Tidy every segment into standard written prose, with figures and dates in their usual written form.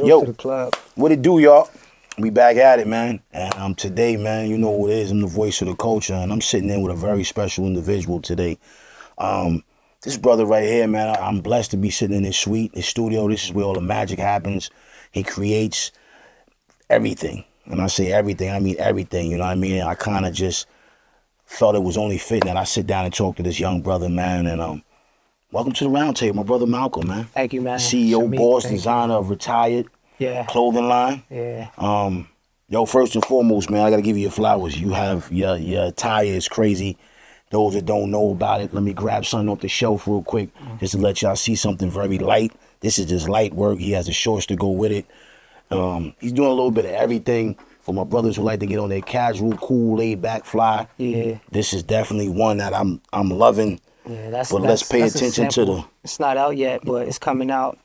Yo, to the club. What it do, y'all? We back at it, man. And today, man, you know who it is. I'm the voice of the culture, and I'm sitting in with a very special individual today. This brother right here, man, I'm blessed to be sitting in his suite, his studio. This is where all the magic happens. He creates everything. When I say everything, I mean everything, you know what I mean? And I kind of just felt it was only fitting that I sit down and talk to this young brother, man. And welcome to the round table, my brother Malcolm, man. Thank you, man. CEO, boss, designer of Retired clothing line. Yeah. Yo, first and foremost, man, I gotta give you your flowers. You have your attire is crazy. Those that don't know about it, let me grab something off the shelf real quick, just to let y'all see something very light. This is just light work. He has the shorts to go with it. He's doing a little bit of everything for my brothers who like to get on their casual, cool, laid back fly. Yeah. This is definitely one that I'm loving. Yeah, let's pay attention to the. It's not out yet, but it's coming out.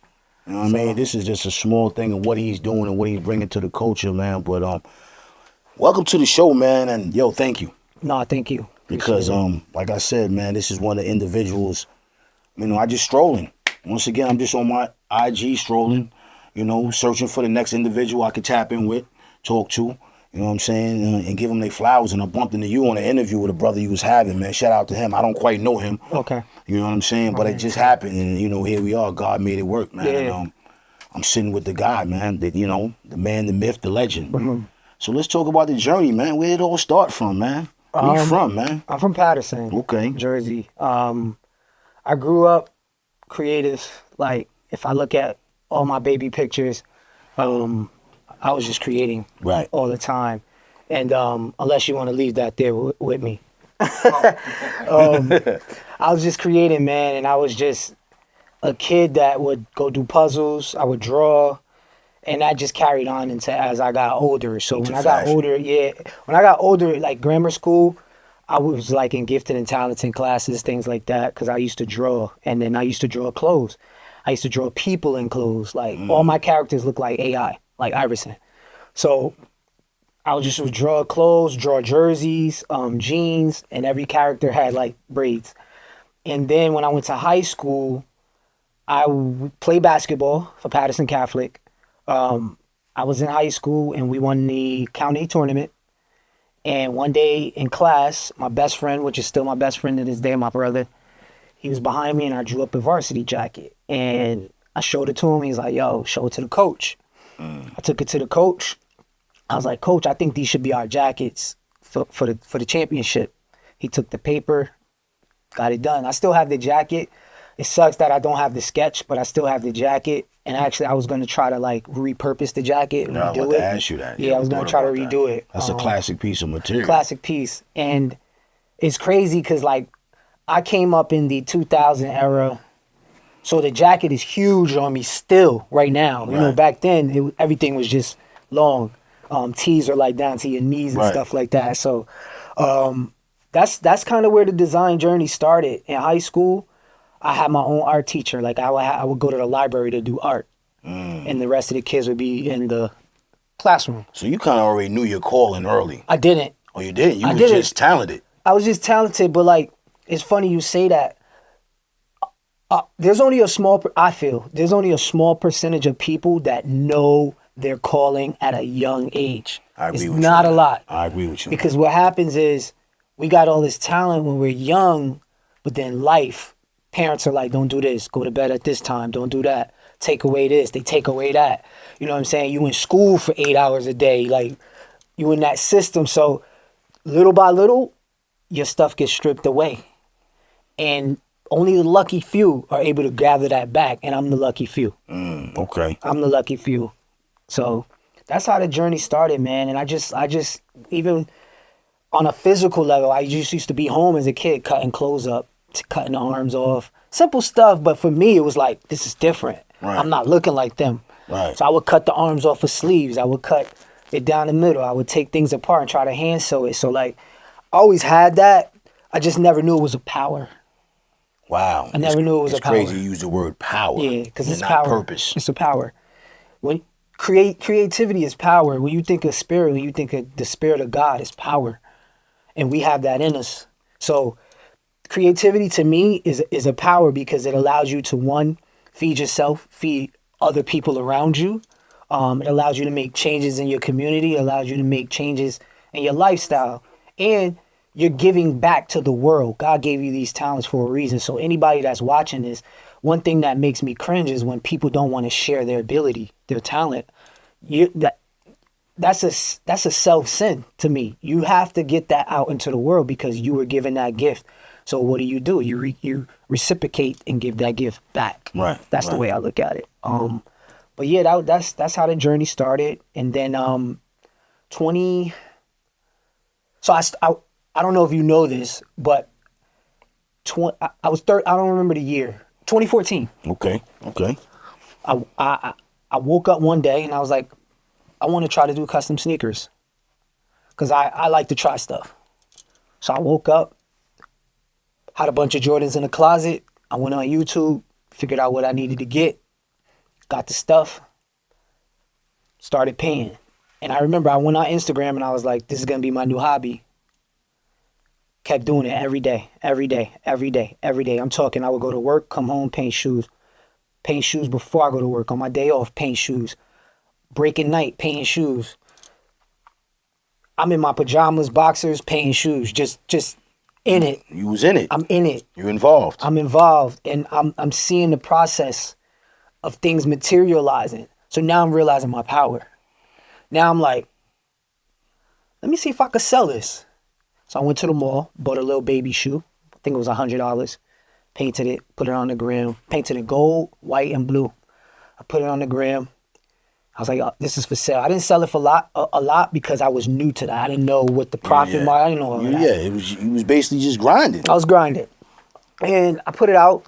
You know what I mean? This is just a small thing of what he's doing and what he's bringing to the culture, man. But welcome to the show, man. And yo, thank you. No, thank you. Because like I said, man, this is one of the individuals. You know, I just strolling. Once again, I'm just on my IG strolling. You know, searching for the next individual I could tap in with, talk to. You know what I'm saying? And give them their flowers. And I bumped into you on an interview with a brother you was having, man. Shout out to him. I don't quite know him. Okay. You know what I'm saying? But it just happened. And, you know, here we are. God made it work, man. Yeah. And, I'm sitting with the guy, man. That, you know, the man, the myth, the legend. Mm-hmm. So let's talk about the journey, man. Where did it all start from, man? Where you from, man? I'm from Patterson. Okay. Jersey. I grew up creative. Like, if I look at all my baby pictures, I was just creating all the time. And unless you want to leave that there with me. I was just creating, man. And I was just a kid that would go do puzzles. I would draw. And that just carried on into as I got older. So when I got older, like grammar school, I was like in gifted and talented classes, things like that, because I used to draw. And then I used to draw clothes. I used to draw people in clothes. Like all my characters look like AI, like Iverson. So I would just draw clothes, draw jerseys, jeans, and every character had like braids. And then when I went to high school, I would play basketball for Patterson Catholic. I was in high school and we won the county tournament. And one day in class, my best friend, which is still my best friend to this day, my brother, he was behind me and I drew up a varsity jacket. And I showed it to him. He's like, yo, show it to the coach. I took it to the coach. I was like, Coach, I think these should be our jackets for the championship. He took the paper, got it done. I still have the jacket. It sucks that I don't have the sketch, but I still have the jacket. And actually, I was going to try to like repurpose the jacket and redo it. I want to ask you that. Yeah, I was going to try to redo it. That's a classic piece of material. Classic piece. And it's crazy because like I came up in the 2000 era. So the jacket is huge on me still right now. You know, back then, everything was just long. Tees are like down to your knees and stuff like that. So that's kind of where the design journey started. In high school, I had my own art teacher. Like I would go to the library to do art. And the rest of the kids would be in the classroom. So you kind of already knew your calling early. I didn't. Oh, you didn't? You were just talented. I was just talented, but like, it's funny you say that. There's only a small percentage of people that know their calling at a young age. I agree with you. It's not a lot. I agree with you. Because what happens is we got all this talent when we're young, but then life, parents are like, don't do this, go to bed at this time, don't do that, take away this, they take away that. You know what I'm saying? You in school for 8 hours a day, like you in that system. So little by little, your stuff gets stripped away. And only the lucky few are able to gather that back, and I'm the lucky few. Okay. I'm the lucky few. So that's how the journey started, man. And I just even on a physical level, I just used to be home as a kid cutting clothes up, cutting the arms off. Simple stuff, but for me, it was like, this is different. Right. I'm not looking like them. Right. So I would cut the arms off of sleeves. I would cut it down the middle. I would take things apart and try to hand sew it. So like, I always had that. I just never knew it was a power. Wow. I never knew it was a power. It's crazy you use the word power. Yeah, because it's not power. Purpose. It's a power. When creativity is power. When you think of spirit, when you think of the spirit of God, it's power. And we have that in us. So creativity to me is a power because it allows you to, one, feed yourself, feed other people around you. It allows you to make changes in your community. It allows you to make changes in your lifestyle. And you're giving back to the world. God gave you these talents for a reason. So anybody that's watching this, one thing that makes me cringe is when people don't want to share their ability, their talent. That's a self sin to me. You have to get that out into the world because you were given that gift. So what do? You reciprocate and give that gift back. Right. That's the way I look at it. But yeah, that's how the journey started. And then 20. So I don't know if you know this, but I was third. I don't remember the year. 2014. Okay. I woke up one day and I was like, I want to try to do custom sneakers because I like to try stuff. So I woke up, had a bunch of Jordans in the closet. I went on YouTube, figured out what I needed to get, got the stuff, started paying. And I remember I went on Instagram and I was like, this is going to be my new hobby. Kept doing it every day. I'm talking, I would go to work, come home, paint shoes. Paint shoes before I go to work. On my day off, paint shoes. Breaking night, painting shoes. I'm in my pajamas, boxers, painting shoes. Just in it. You was in it. I'm in it. You're involved. I'm involved, and I'm seeing the process of things materializing. So now I'm realizing my power. Now I'm like, let me see if I could sell this. So I went to the mall, bought a little baby shoe. I think it was $100. Painted it, put it on the gram. Painted it gold, white, and blue. I put it on the gram. I was like, oh, this is for sale. I didn't sell it for a lot because I was new to that. I didn't know what the profit margin. I didn't know all that. Yeah, you was basically just grinding. I was grinding. And I put it out.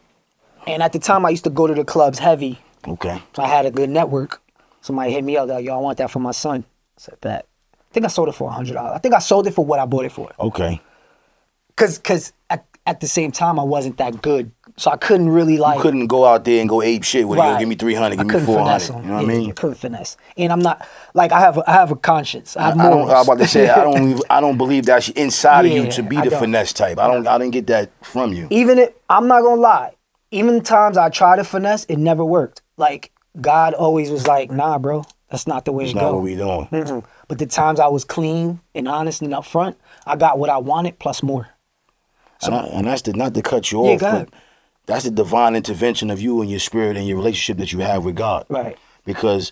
And at the time, I used to go to the clubs heavy. Okay. So I had a good network. Somebody hit me up, like, yo, I want that for my son. I said, bet. I think I sold it for $100. I think I sold it for what I bought it for. Okay. Because at the same time, I wasn't that good. So I couldn't really like... You couldn't go out there and go ape shit with it. Yo, give me 300, give me 400. You know what I mean? I couldn't finesse. And I'm not... Like, I have a conscience. I was about to say, I don't believe that's inside of you to be the finesse type. I didn't get that from you. I'm not going to lie. Even the times I tried to finesse, it never worked. Like, God always was like, nah, bro. That's not the way it goes. That's not what we doing. Mm-hmm. But the times I was clean and honest and upfront, I got what I wanted plus more. So, and that's not to cut you off, but that's the divine intervention of you and your spirit and your relationship that you have with God. Right. Because,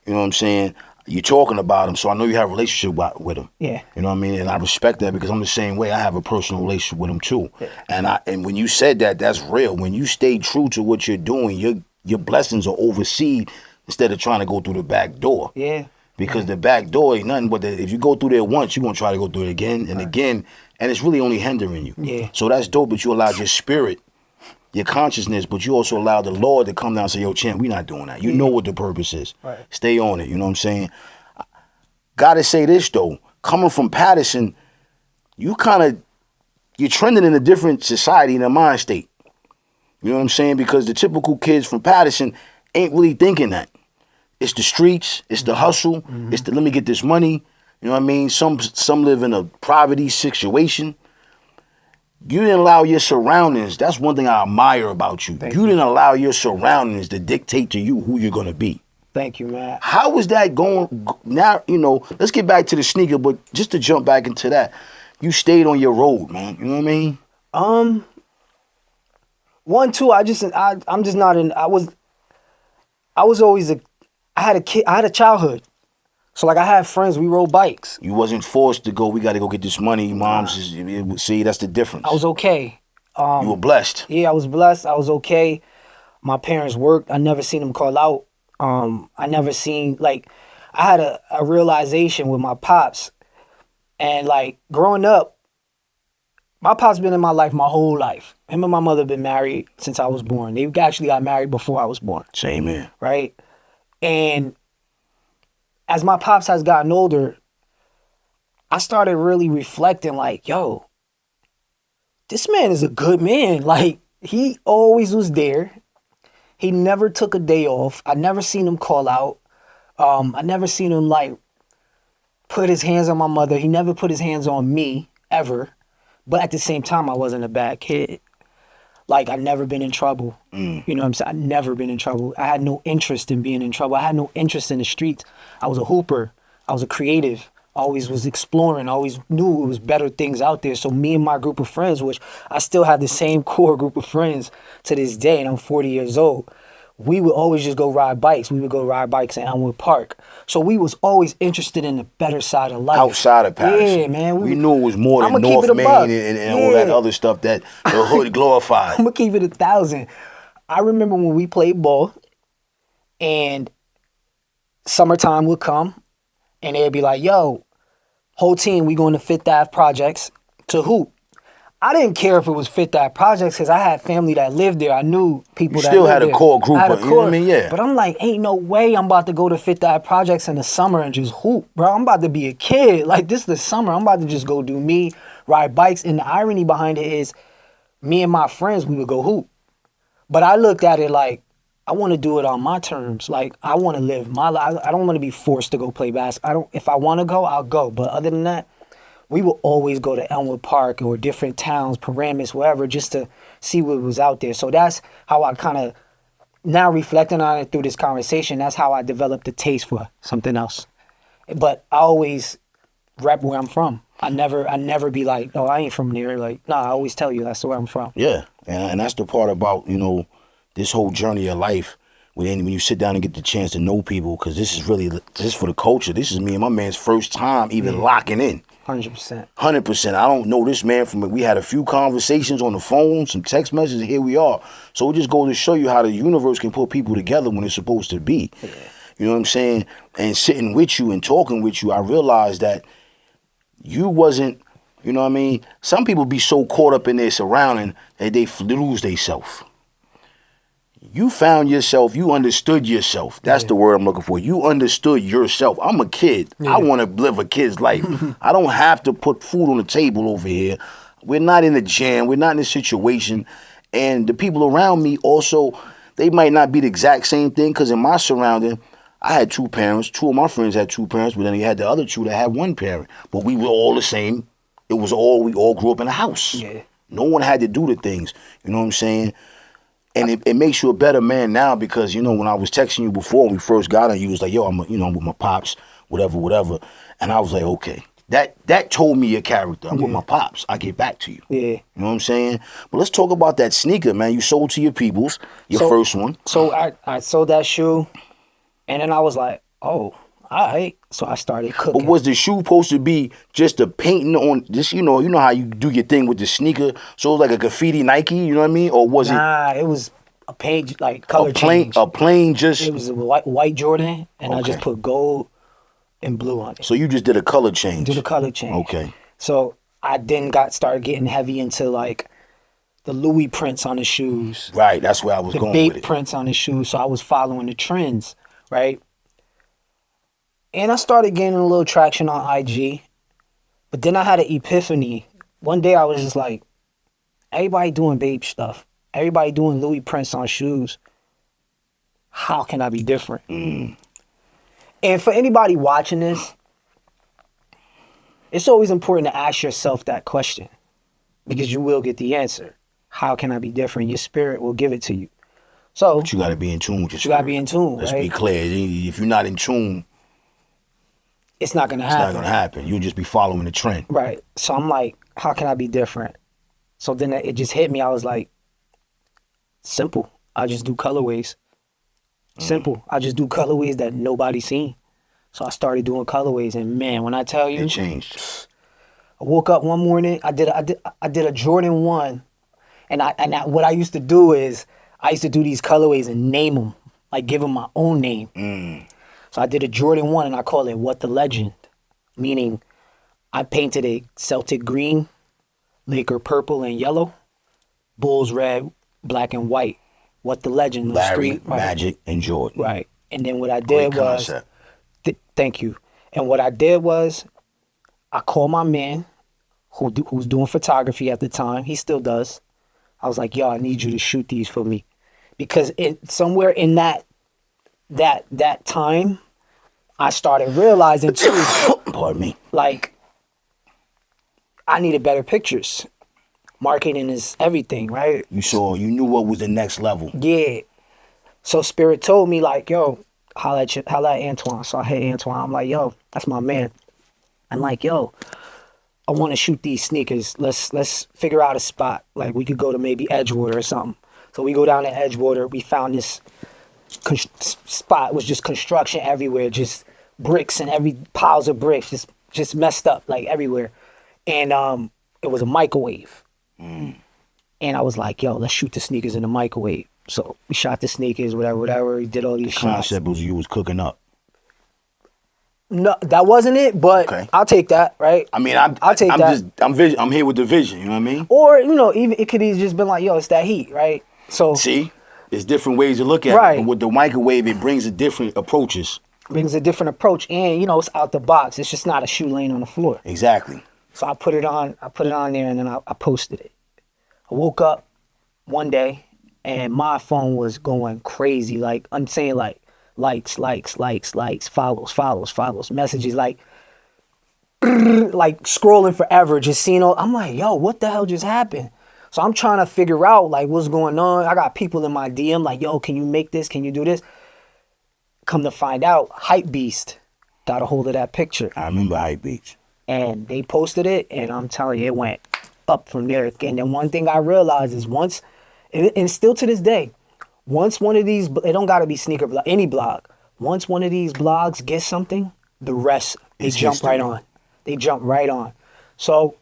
you know what I'm saying, you're talking about him, so I know you have a relationship with him. Yeah. You know what I mean? And I respect that because I'm the same way. I have a personal relationship with him too. Yeah. And when you said that, that's real. When you stay true to what you're doing, your blessings are overseen instead of trying to go through the back door. Yeah. Because the back door ain't nothing but if you go through there once, you're going to try to go through it again and again. And it's really only hindering you. Yeah. So that's dope, but you allowed your spirit, your consciousness, but you also allowed the Lord to come down and say, yo, champ, we not doing that. You know what the purpose is. Right. Stay on it. You know what I'm saying? Gotta say this, though. Coming from Patterson, you're trending in a different society and a mind state. You know what I'm saying? Because the typical kids from Patterson ain't really thinking that. It's the streets. It's the hustle. Mm-hmm. It's the let me get this money. You know what I mean? Some live in a poverty situation. You didn't allow your surroundings. That's one thing I admire about you. You didn't allow your surroundings to dictate to you who you're going to be. Thank you, man. How was that going? Now, let's get back to the sneaker, but just to jump back into that, you stayed on your road, man. You know what I mean? 1, 2, I'm just not in, I was always I had a childhood. So, like, I had friends, we rode bikes. You wasn't forced to go, we got to go get this money. See, that's the difference. I was okay. You were blessed. Yeah, I was blessed. I was okay. My parents worked. I never seen them call out. I never seen, like, I had a realization with my pops. And, like, growing up, my pops been in my life my whole life. Him and my mother been married since I was born. They actually got married before I was born. Same here. Right? And as my pops has gotten older, I started really reflecting like, yo, this man is a good man. Like, he always was there. He never took a day off. I never seen him call out. I never seen him, like, put his hands on my mother. He never put his hands on me, ever. But at the same time, I wasn't a bad kid. Like, I never been in trouble. You know what I'm saying? I never been in trouble. I had no interest in being in trouble. I had no interest in the streets. I was a hooper. I was a creative. Always was exploring. Always knew it was better things out there. So me and my group of friends, which I still have the same core group of friends to this day, and I'm 40 years old, we would always just go ride bikes. We would go ride bikes in Elmwood Park. So we was always interested in the better side of life. Outside of Patterson. Yeah, man. We knew it was more than I'ma keep it North a Main buck. and all that other stuff that the hood glorified. I'm gonna keep it 1,000. I remember when we played ball, and summertime would come, and they'd be like, "Yo, whole team, we going to Fifth Ave Projects to hoop." I didn't care if it was Fifth Ave Projects because I had family that lived there. I knew people You that still lived had a there. core group, I had a you know what I mean? Yeah. But I'm like, ain't no way I'm about to go to Fifth Ave Projects in the summer and just hoop, bro. I'm about to be a kid. Like, this is the summer. I'm about to just go do me, ride bikes. And the irony behind it is, me and my friends, we would go hoop. But I looked at it like, I want to do it on my terms. Like, I want to live my life. I don't want to be forced to go play basketball. If I want to go, I'll go. But other than that, we would always go to Elmwood Park or different towns, Paramus, wherever, just to see what was out there. So that's how I kind of, now reflecting on it through this conversation, that's how I developed a taste for something else. But I always rep where I'm from. I never be like, oh, I ain't from there. Like, nah, I always tell you that's where I'm from. Yeah, and that's the part about, you know, this whole journey of life. When you sit down and get the chance to know people, because this is for the culture. This is me and my man's first time even locking in. 100%. 100%. I don't know this man from. We had a few conversations on the phone, some text messages. Here we are. So it just goes to show you how the universe can put people together when it's supposed to be. Yeah. You know what I'm saying? And sitting with you and talking with you, I realized that you wasn't. You know what I mean? Some people be so caught up in their surrounding that they lose themselves. You found yourself. You understood yourself. That's the word I'm looking for. You understood yourself. I'm a kid. Yeah. I want to live a kid's life. I don't have to put food on the table over here. We're not in a jam. We're not in a situation. And the people around me also, they might not be the exact same thing, because in my surrounding, I had two parents. Two of my friends had two parents, but then you had the other two that had one parent. But we were all the same. We all grew up in a house. Yeah. No one had to do the things. You know what I'm saying? And it makes you a better man now, because, you know, when I was texting you before, when we first got on, you was like, yo, I'm with my pops, whatever. And I was like, okay, that told me your character. I'm with my pops. I get back to you. Yeah. You know what I'm saying? But let's talk about that sneaker, man. You sold to your peoples, first one. So I sold that shoe, and then I was like, oh, all right. So I started cooking. But was the shoe supposed to be just a painting on this? You know how you do your thing with the sneaker. So it was like a graffiti Nike. You know what I mean? Or was it? Nah, it was a paint, like color change. A plain just. It was a white Jordan, and I just put gold and blue on it. So you just did a color change. Did a color change. Okay. So I then started getting heavy into like the Louis prints on the shoes. Right. That's where I was going with it. The Bape prints on the shoes. So I was following the trends, right? And I started gaining a little traction on IG. But then I had an epiphany. One day I was just like, everybody doing Bape stuff. Everybody doing Louis prints on shoes. How can I be different? And for anybody watching this, it's always important to ask yourself that question, because you will get the answer. How can I be different? Your spirit will give it to you. So but you got to be in tune with your spirit. You got to be in tune, Let's right? be clear. If you're not in tune, it's not going to happen. It's not going to happen. You'll just be following the trend. Right. So I'm like, how can I be different? So then it just hit me. I was like, simple. I just do colorways. Simple. I just do colorways that nobody's seen. So I started doing colorways, and man, when I tell you, it changed. I woke up one morning. I did a Jordan 1, and what I used to do is I used to do these colorways and name them, like give them my own name. So I did a Jordan 1, and I call it What the Legend, meaning I painted a Celtic green, Laker purple and yellow, Bulls red, black and white. What the Legend. Larry, Magic, and Jordan. Right. And then what I did was, thank you. And what I did was, I called my man, who's doing photography at the time. He still does. I was like, yo, I need you to shoot these for me, because somewhere in that time, I started realizing too, pardon me, like I needed better pictures. marketing is everything, right? You knew what was the next level. Yeah. So Spirit told me like, yo, holla at Antoine. So I hit Antoine. I'm like, yo, that's my man. I'm like, yo, I want to shoot these sneakers. Let's figure out a spot. Like we could go to maybe Edgewater or something. So we go down to Edgewater. We found this spot. It was just construction everywhere, just bricks and every piles of bricks, just messed up like everywhere. And it was a microwave. And I was like, yo, let's shoot the sneakers in the microwave. So we shot the sneakers, whatever. We did all these shots. Concept was you was cooking up. No, that wasn't it, but Okay. I'll take that, right? I mean, I'll take that. I'm here with the vision. You know what I mean? Or, even it could have just been like, yo, it's that heat, right? So See, there's different ways to look at Right. it. But with the microwave, it brings a different approaches. brings a different approach, and it's out the box. It's just not a shoe laying on the floor. Exactly. So I put it on there, and then I posted it. I woke up one day, and my phone was going crazy. Like I'm saying, like likes, follows, messages, like scrolling forever, just seeing all. I'm like, yo, what the hell just happened? So I'm trying to figure out like what's going on. I got people in my DM like, yo, can you make this? Can you do this? Come to find out, Hypebeast got a hold of that picture. I remember Hypebeast. And they posted it, and I'm telling you, it went up from there. And then one thing I realized is and still to this day, once one of these, it don't got to be sneaker blog, any blog. Once one of these blogs gets something, the rest, they jump history. right on. They jump right on. So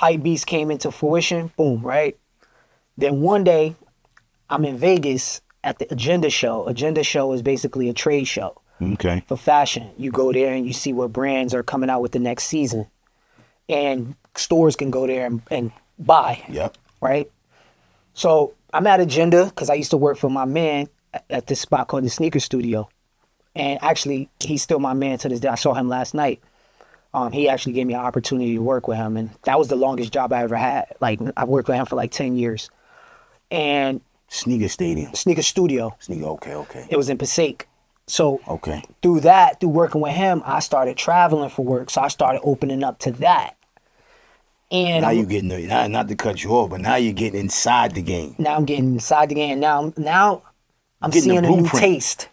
Hypebeast came into fruition, boom, right? Then one day, I'm in Vegas at the Agenda Show. Agenda Show is basically a trade show. Okay. For fashion. You go there and you see what brands are coming out with the next season. And stores can go there and buy. Yep. Right? So I'm at Agenda because I used to work for my man at this spot called the Sneaker Studio. And actually, he's still my man to this day. I saw him last night. He actually gave me an opportunity to work with him. And that was the longest job I ever had. Like, I worked with him for like 10 years. And Sneaker Stadium. Sneaker Studio. Okay. It was in Passaic. So Okay. through working with him, I started traveling for work. So I started opening up to that. And Now you getting not to cut you off, but now you're getting inside the game. now I'm getting inside the game. Now I'm Getting the seeing a new blueprint. taste.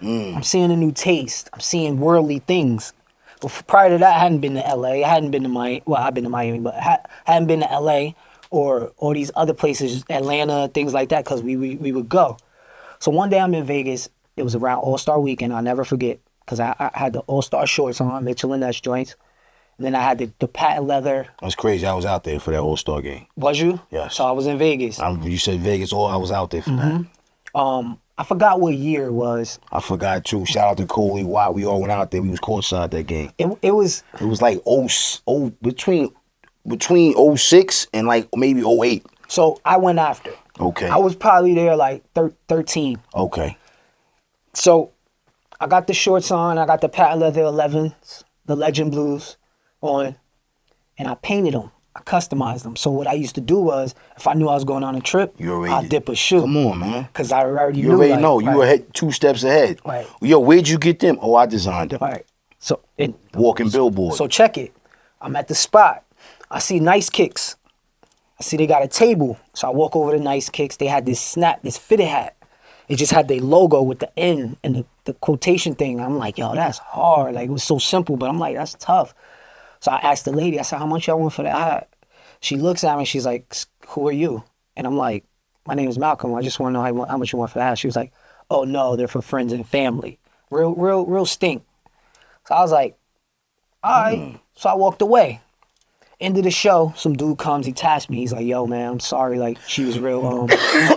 I'm seeing a new taste. I'm seeing worldly things. But prior to that, I hadn't been to LA. I hadn't been to Miami. Well, I've been to Miami, but I hadn't been to LA or these other places, Atlanta, things like that, because we would go. So one day I'm in Vegas. It was around All-Star Weekend. I'll never forget, because I had the All-Star shorts on, Mitchell & Ness joints. And then I had the patent leather. That's crazy. I was out there for that All-Star game. Was you? Yes. So I was in Vegas. You said Vegas. I was out there for that. I forgot what year it was. I forgot too. Shout out to Coley. Why we all went out there. We was courtside that game. It was It was like between 06 and like maybe 08. so I went after. Okay. I was probably there like 13. Okay. So I got the shorts on. I got the patent leather 11s, the Legend Blues on, and I painted them. I customized them. So what I used to do was, if I knew I was going on a trip, I'd dip a shoe. Come on, man. Because I already You knew. already like, know. You right, were ahead, 2 steps ahead. Right. Yo, where'd you get them? Oh, I designed them. Right. So Walking billboard. So check it. I'm at the spot. I see Nice Kicks. I see they got a table. So I walk over to Nice Kicks. They had this fitted hat. It just had their logo with the N and the quotation thing. I'm like, yo, that's hard. Like, it was so simple, but I'm like, that's tough. So I asked the lady, I said, how much y'all want for that hat? She looks at me, she's like, who are you? And I'm like, my name is Malcolm. I just want to know how much you want for that hat. She was like, oh no, they're for friends and family. Real stink. So I was like, all right. So I walked away. End of the show, some dude comes, he tasked me. He's like, yo, man, I'm sorry. Like, she was real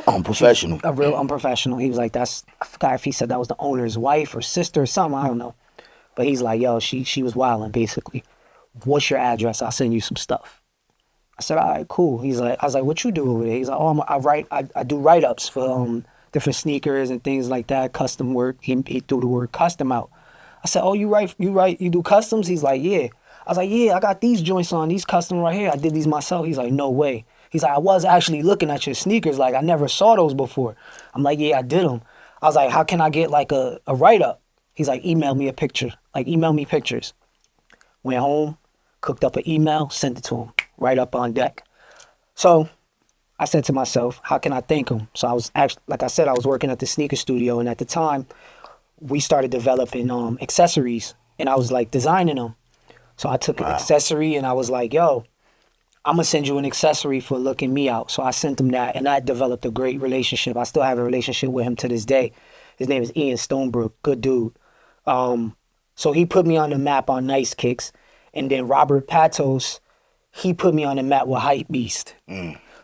Unprofessional. a real unprofessional. He was like, I forgot if he said that was the owner's wife or sister or something. I don't know. But he's like, yo, she was wilding, basically. What's your address? I'll send you some stuff. I said, all right, cool. I was like, what you do over there? He's like, oh, I do write-ups for different sneakers and things like that, custom work. He threw the word custom out. I said, oh, you do customs? He's like, yeah. I was like, yeah, I got these joints on, these custom right here. I did these myself. He's like, no way. He's like, I was actually looking at your sneakers. Like, I never saw those before. I'm like, yeah, I did them. I was like, how can I get like a write-up? He's like, email me a picture. Like, email me pictures. Went home, cooked up an email, sent it to him, right up on deck. So I said to myself, how can I thank him? So I was actually, like I said, I was working at the sneaker studio, and at the time, we started developing accessories, and I was like designing them. So I took an accessory, and I was like, yo, I'm gonna send you an accessory for looking me out. So I sent him that, and I developed a great relationship. I still have a relationship with him to this day. His name is Ian Stonebrook, good dude. So he put me on the map on Nice Kicks, and then Robert Patos, he put me on the map with Hype Beast.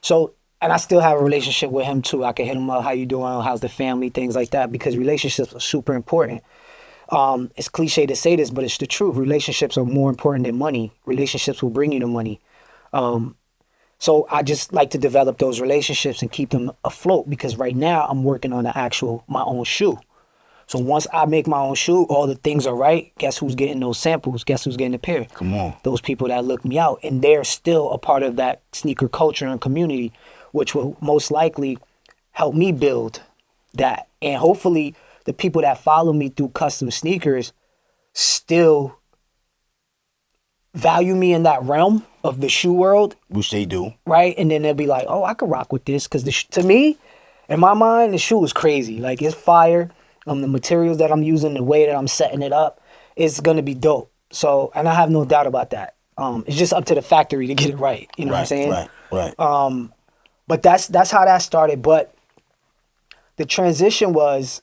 So, and I still have a relationship with him too. I can hit him up, how you doing, how's the family, things like that, because relationships are super important. It's cliche to say this, but it's the truth. Relationships are more important than money. Relationships will bring you the money. So I just like to develop those relationships and keep them afloat, because right now I'm working on my own shoe. So once I make my own shoe, all the things are right. Guess who's getting those samples? Guess who's getting the pair? Come on. Those people that look me out. And they're still a part of that sneaker culture and community, which will most likely help me build that. And hopefully the people that follow me through custom sneakers still value me in that realm of the shoe world. Which they do. Right? And then they'll be like, oh, I could rock with this. Because to me, in my mind, the shoe is crazy. Like, it's fire. The materials that I'm using, the way that I'm setting it up, it's going to be dope. So, and I have no doubt about that. It's just up to the factory to get it right. You know what I'm saying? Right. But that's how that started. But the transition was,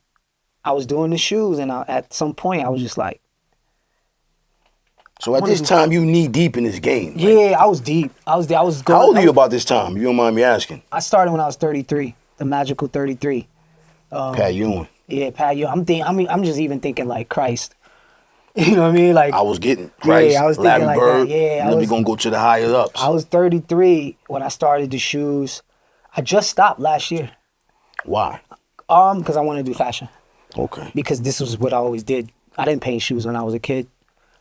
I was doing the shoes, and at some point I was just like. So at this time, you knee deep in this game. Yeah, I was deep. I was going. How old are you about this time? You don't mind me asking? I started when I was 33, the magical 33. Pat Ewing. Yeah, Pat Ewing. I'm just even thinking like Christ. You know what I mean? Like, I was getting Christ, yeah, I was Larry thinking like Bird. that. Yeah, we're gonna go to the higher ups. I was 33 when I started the shoes. I just stopped last year. Why? Because I wanted to do fashion. Okay. Because this was what I always did. I didn't paint shoes when I was a kid.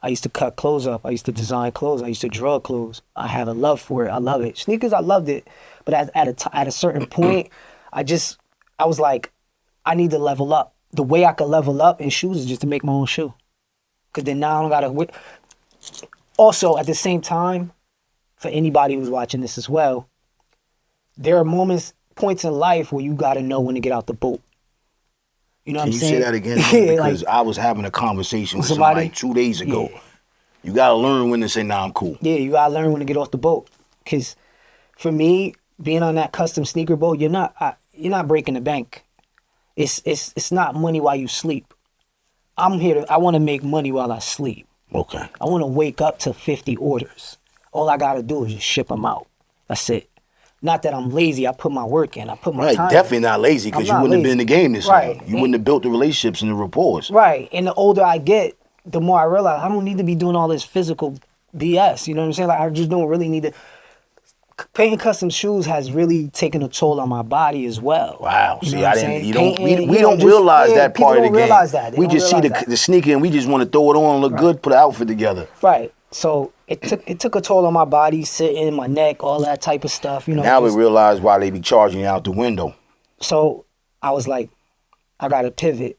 I used to cut clothes up. I used to design clothes. I used to draw clothes. I had a love for it. I love it. Sneakers, I loved it. But at a certain point, I was like, I need to level up. The way I could level up in shoes is just to make my own shoe. Because then now I don't got to... Also, at the same time, for anybody who's watching this as well, there are points in life where you got to know when to get out the boat. You know what I'm saying? Can you say that again? Because I was having a conversation with somebody 2 days ago. Yeah. You got to learn when to say, nah, I'm cool. Yeah, you got to learn when to get off the boat. Because for me, being on that custom sneaker boat, you're not breaking the bank. It's not money while you sleep. I want to make money while I sleep. Okay. I want to wake up to 50 orders. All I got to do is just ship them out. That's it. Not that I'm lazy. I put my work in. I put my time definitely in. not lazy, because you wouldn't have been in the game this long. You wouldn't have built the relationships and the rapports. Right. And the older I get, the more I realize I don't need to be doing all this physical BS. You know what I'm saying? Like, I just don't really need to. Painting custom shoes has really taken a toll on my body as well. Wow. You know See, what I I'm didn't. saying? You don't. Painting, We don't realize that part of the game. Realize that. We just see the sneaker and we just want to throw it on, look good, put an outfit together. Right. So it took a toll on my body, sitting, my neck, all that type of stuff. You know. Now we realize why they be charging you out the window. So I was like, I gotta pivot.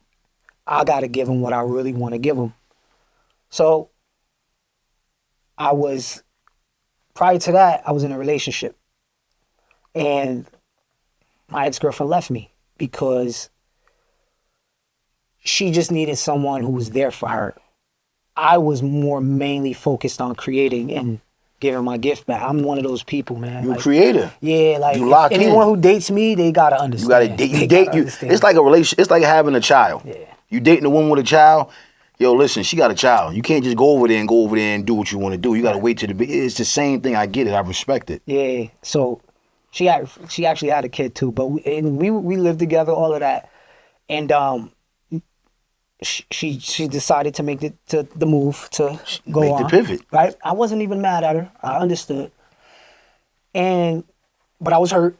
I gotta give them what I really want to give them. So prior to that, I was in a relationship. And my ex-girlfriend left me because she just needed someone who was there for her. I was more mainly focused on creating and giving my gift back. I'm one of those people, man. You're a creator. Yeah, like you lock anyone in. who dates me, they gotta understand. You date. It's like a relation. It's like having a child. Yeah. You dating a woman with a child. Yo, listen, she got a child. You can't just go over there and do what you want to do. You got to wait till it's the same thing. I get it. I respect it. Yeah. So she actually had a kid too, but we lived together, all of that, and she decided to make the move to go make on. the pivot. Right. I wasn't even mad at her. I understood. But I was hurt.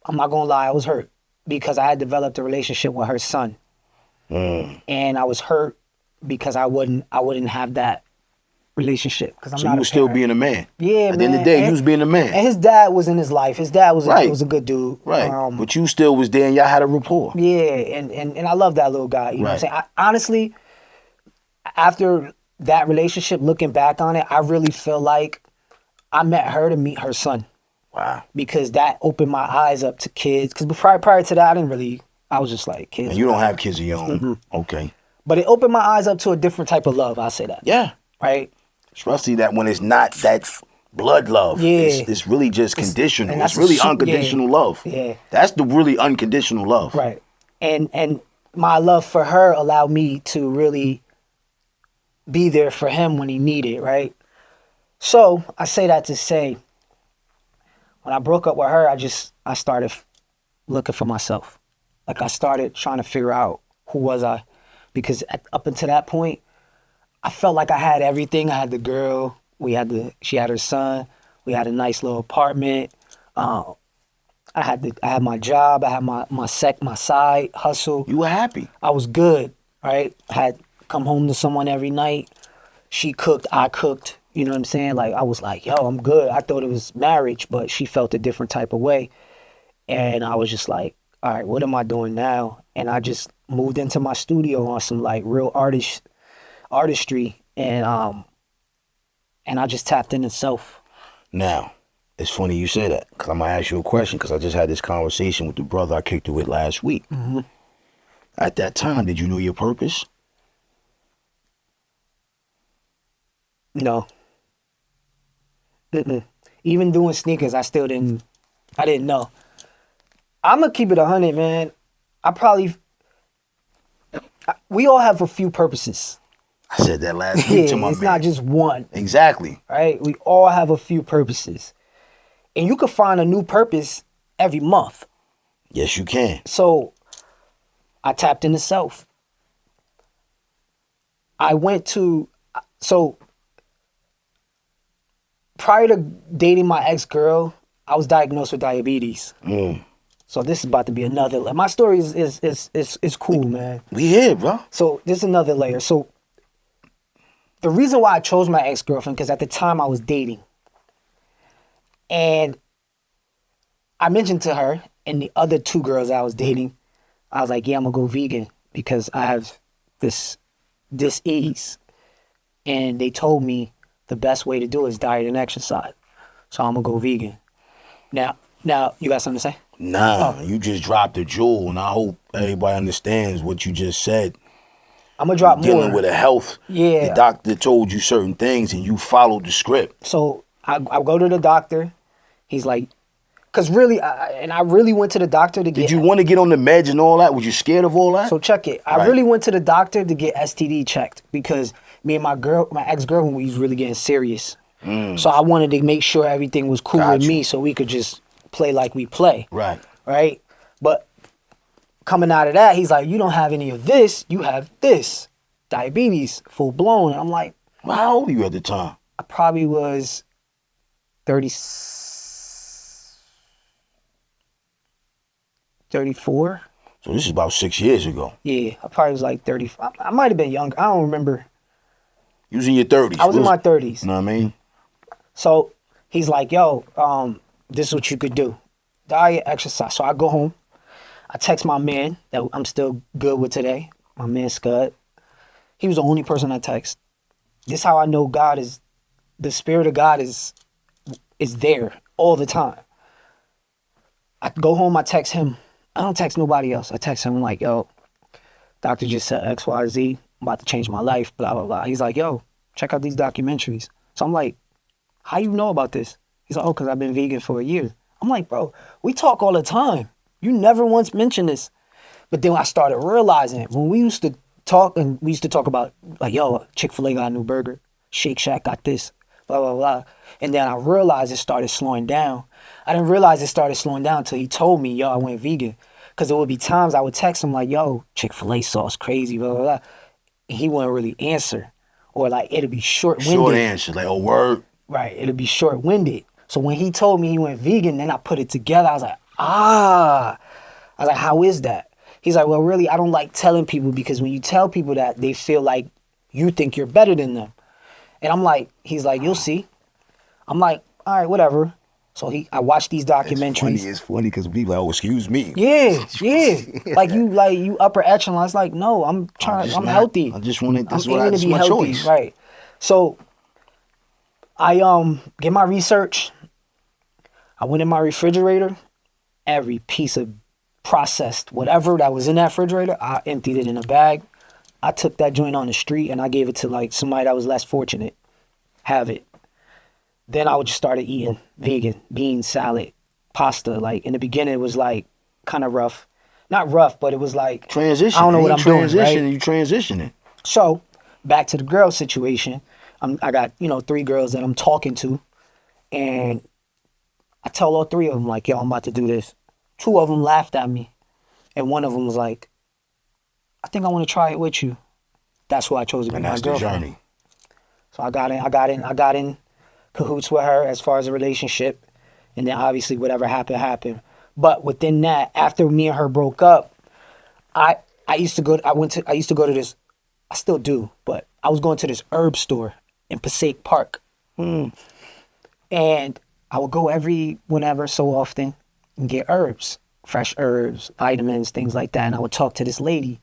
I'm not gonna lie, I was hurt because I had developed a relationship with her son, and I was hurt because I wouldn't have that relationship because I'm so not. You was still being a man. Yeah, At the end of the day, you was being a man. And his dad was in his life. His dad was was a good dude. Right. But you still was there and y'all had a rapport. Yeah, and I love that little guy. You know what I'm saying? Honestly, after that relationship, looking back on it, I really feel like I met her to meet her son. Wow. Because that opened my eyes up to kids. Because prior to that, I was just like, kids. And you don't have kids of your own. Mm-hmm. Okay. But it opened my eyes up to a different type of love, I'll say that. Yeah. Right? Especially that when it's not that blood love. Yeah. It's really just conditional. It's a really unconditional love. Yeah. That's the really unconditional love. Right. And my love for her allowed me to really be there for him when he needed, right? So I say that to say, when I broke up with her, I started looking for myself. Like I started trying to figure out who was I, because up until that point, I felt like I had everything. I had the girl. She had her son. We had a nice little apartment. I had my job. I had my side hustle. You were happy. I was good, right? I had come home to someone every night. She cooked. I cooked. You know what I'm saying? Like, I was like, yo, I'm good. I thought it was marriage, but she felt a different type of way. And I was just like, all right, what am I doing now? And I just moved into my studio on some like real artistry. And I just tapped into self. Now, it's funny you say that, because I'm going to ask you a question, because I just had this conversation with the brother I kicked it with last week. Mm-hmm. At that time, did you know your purpose? No. Mm-mm. Even doing sneakers, I didn't know. I'm going to keep it 100, man. We all have a few purposes. I said that last week to my man. It's not just one. Exactly. Right? We all have a few purposes. And you can find a new purpose every month. Yes, you can. So I tapped into self. Prior to dating my ex-girl, I was diagnosed with diabetes. So this is about to be another. My story is cool, man. We here, bro. So this is another layer. So the reason why I chose my ex-girlfriend, because at the time I was dating. And I mentioned to her and the other two girls I was dating, I was like, yeah, I'm going to go vegan because I have this disease. And they told me the best way to do it is diet and exercise. So I'm going to go vegan. Now, you got something to say? Nah, you just dropped a jewel, and I hope everybody understands what you just said. I'm going to drop more. Dealing with a health. Yeah. The doctor told you certain things, and you followed the script. So I go to the doctor. He's like, because really, I really went to the doctor to get... Did you want to get on the meds and all that? Was you scared of all that? So check it. I really went to the doctor to get STD checked because me and my ex-girlfriend, we was really getting serious. So I wanted to make sure everything was cool with me so we could just play like we play. Right. Right? But coming out of that, he's like, you don't have any of this. You have this. Diabetes, full blown. And I'm like... Well, how old were you at the time? I probably was 34. So this is about 6 years ago. Yeah, I probably was like 30. I might have been younger. I don't remember. You was in your 30s. I was in my 30s. You know what I mean? So he's like, yo, this is what you could do. Diet, exercise. So I go home. I text my man that I'm still good with today. My man Scud. He was the only person I text. This is how I know the spirit of God is there all the time. I go home, I text him. I don't text nobody else. I text him like, yo, doctor just said X, Y, Z. I'm about to change my life, blah, blah, blah. He's like, yo, check out these documentaries. So I'm like, how you know about this? He's like, oh, because I've been vegan for a year. I'm like, bro, we talk all the time. You never once mentioned this. But then I started realizing when we used to talk, and we used to talk about, like, yo, Chick-fil-A got a new burger. Shake Shack got this, blah, blah, blah. And then I realized it started slowing down. I didn't realize it started slowing down until he told me, yo, I went vegan. Because there would be times I would text him like, yo, Chick-fil-A sauce crazy, blah, blah, blah. And he wouldn't really answer. Or like, it'd be short-winded. Short answer, like, oh, word. Right, it'd be short-winded. So when he told me he went vegan, then I put it together. I was like, I was like, how is that? He's like, well, really, I don't like telling people because when you tell people that, they feel like you think you're better than them. And I'm like, he's like, you'll see. I'm like, all right, whatever. So I watched these documentaries. It's funny because people are like, oh, excuse me. Yeah. Like you upper echelon. It's like, no, I'm healthy. I just want to, I'm aiming to be healthy. Choice. Right. So I get my research. I went in my refrigerator, every piece of processed whatever that was in that refrigerator, I emptied it in a bag. I took that joint on the street and I gave it to like somebody that was less fortunate. Have it. Then I would just started eating vegan, beans, salad, pasta. Like in the beginning, it was like kind of rough. Not rough, but it was like Transition. I don't know what I'm doing. Right? You transitioning. So back to the girl situation. I got 3 girls that I'm talking to, and I tell all 3 of them like, yo, I'm about to do this. 2 of them laughed at me, and one of them was like, I think I want to try it with you. That's who I chose to be my girlfriend. The journey. So I got in cahoots with her as far as a relationship, and then obviously whatever happened. But within that, after me and her broke up, I used to go to this, I still do, but I was going to this herb store in Passaic Park. And I would go whenever so often and get herbs, fresh herbs, vitamins, things like that. And I would talk to this lady.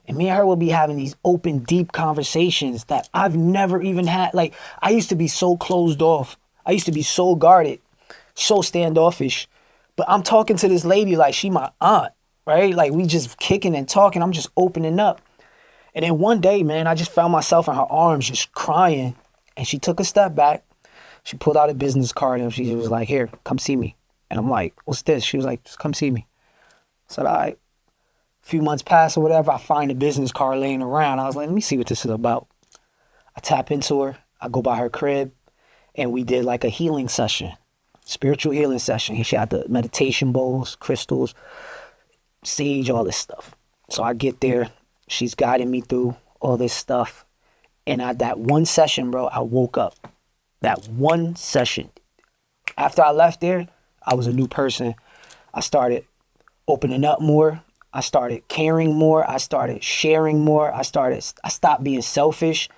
And me and her would be having these open, deep conversations that I've never even had. Like, I used to be so closed off. I used to be so guarded, so standoffish. But I'm talking to this lady like she my aunt, right? Like, we just kicking and talking. I'm just opening up. And then one day, man, I just found myself in her arms just crying. And she took a step back. She pulled out a business card and she was like, here, come see me. And I'm like, what's this? She was like, just come see me. I said, all right. A few months pass or whatever, I find a business card laying around. I was like, let me see what this is about. I tap into her. I go by her crib. And we did like a healing session. Spiritual healing session. She had the meditation bowls, crystals, sage, all this stuff. So I get there. She's guiding me through all this stuff. And at that one session, bro, I woke up. That one session. After I left there, I was a new person. I started opening up more. I started caring more. I started sharing more. I stopped being selfish.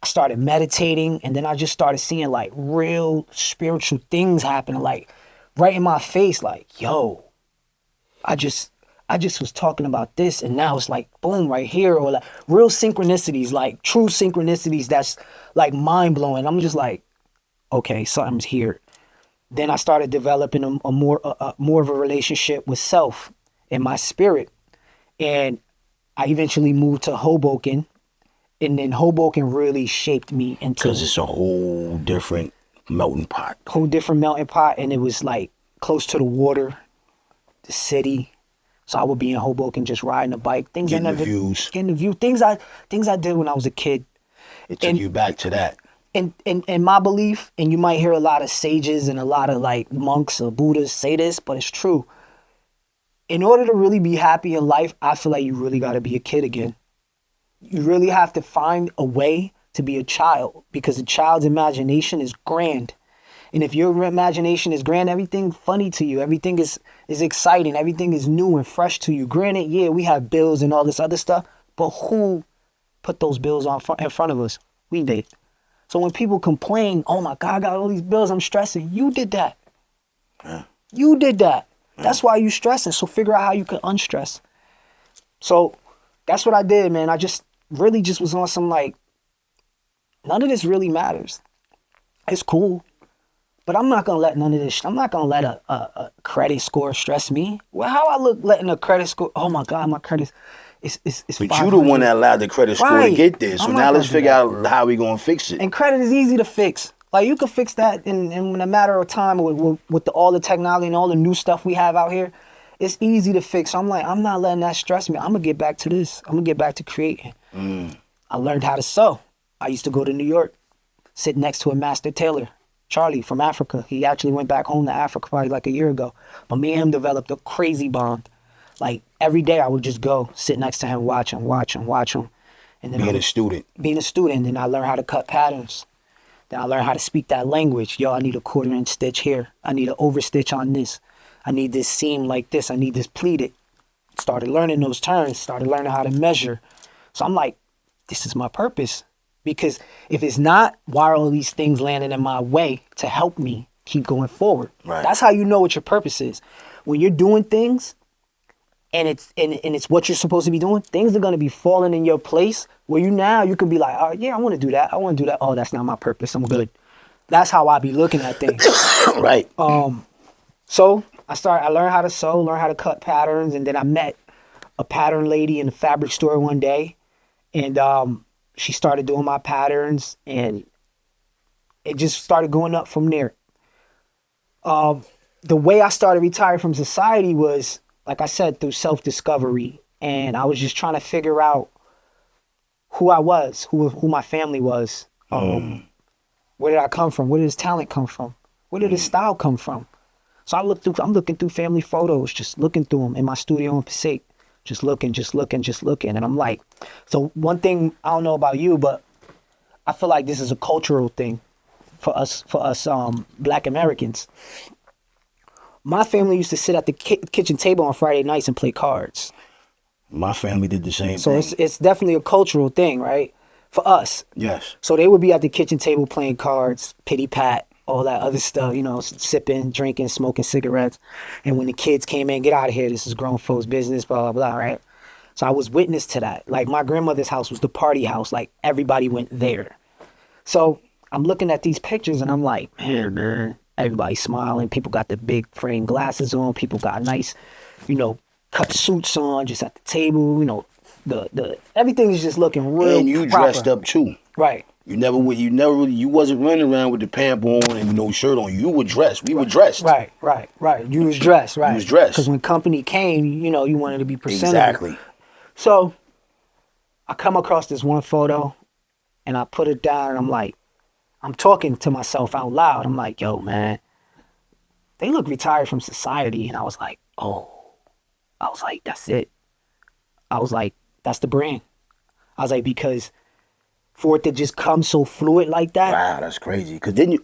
I started meditating. And then I just started seeing like real spiritual things happening, like right in my face, like, yo, I just was talking about this and now it's like boom right here, or like real synchronicities, like true synchronicities that's like mind blowing. I'm just like, okay, something's here. Then I started developing a more of a relationship with self and my spirit. And I eventually moved to Hoboken. And then Hoboken really shaped me into... Because it's a whole different melting pot. Whole different melting pot. And it was like close to the water, the city. So I would be in Hoboken just riding a bike. Getting the views. Getting the view. Things I did when I was a kid. It took you back to that. In my belief, and you might hear a lot of sages and a lot of like monks or Buddhists say this, but it's true. In order to really be happy in life, I feel like you really got to be a kid again. You really have to find a way to be a child, because a child's imagination is grand. And if your imagination is grand, everything funny to you, everything is exciting, everything is new and fresh to you. Granted, yeah, we have bills and all this other stuff, but who put those bills in front of us? We did. So when people complain, oh my God, I got all these bills, I'm stressing. You did that. Yeah. You did that. Yeah. That's why you stressing. So figure out how you can unstress. So that's what I did, man. I just really just was on some like, none of this really matters. It's cool. But I'm not going to let none of this, I'm not going to let a credit score stress me. Well, how I look letting a credit score, oh my God, my credit it's but you the one that allowed the credit score to get there. So now let's figure out how we going to fix it. And credit is easy to fix. Like you can fix that in a matter of time with all the technology and all the new stuff we have out here. It's easy to fix. So I'm like, I'm not letting that stress me. I'm going to get back to this. I'm going to get back to creating. I learned how to sew. I used to go to New York, sit next to a master tailor, Charlie from Africa. He actually went back home to Africa probably like a year ago. But me and him developed a crazy bond. Like every day I would just go sit next to him, watch him. And then being a student. Then I learned how to cut patterns. Then I learned how to speak that language. Yo, I need a 1/4-inch stitch here. I need an overstitch on this. I need this seam like this. I need this pleated. Started learning those terms. Started learning how to measure. So I'm like, this is my purpose. Because if it's not, why are all these things landing in my way to help me keep going forward? Right. That's how you know what your purpose is. When you're doing things and it's what you're supposed to be doing, things are going to be falling in your place where you can be like, oh, yeah, I want to do that. I want to do that. Oh, that's not my purpose. I'm good. That's how I be looking at things. Right. So I learned how to sew, learned how to cut patterns, and then I met a pattern lady in the fabric store one day, and she started doing my patterns, and it just started going up from there. The way I started retiring from society was, like I said, through self-discovery, and I was just trying to figure out who I was, who my family was. Where did I come from? Where did this talent come from? Where did this style come from? So I'm looking through family photos, just looking through them in my studio in Passaic, just looking. And I'm like, so one thing, I don't know about you, but I feel like this is a cultural thing for us Black Americans. My family used to sit at the kitchen table on Friday nights and play cards. My family did the same So thing. it's definitely a cultural thing, right? For us. Yes. So they would be at the kitchen table playing cards, pity pat, all that other stuff, you know, sipping, drinking, smoking cigarettes. And when the kids came in, get out of here, this is grown folks' business, blah, blah, blah, right? So I was witness to that. Like, my grandmother's house was the party house. Like, everybody went there. So I'm looking at these pictures and I'm like, man, everybody's smiling. People got the big frame glasses on. People got nice, you know, cut suits on just at the table, you know, the everything is just looking real. And you proper. dressed up too. Right. You wasn't running around with the pamp on and no shirt on. You were dressed. We were dressed. Right. You was dressed, right. You was dressed. Because when company came, you know, you wanted to be presentable. Exactly. So I come across this one photo and I put it down and I'm like, I'm talking to myself out loud. I'm like, yo, man, they look retired from society. And I was like, that's it. I was like, that's the brand. I was like, because for it to just come so fluid like that. Wow, that's crazy. Because then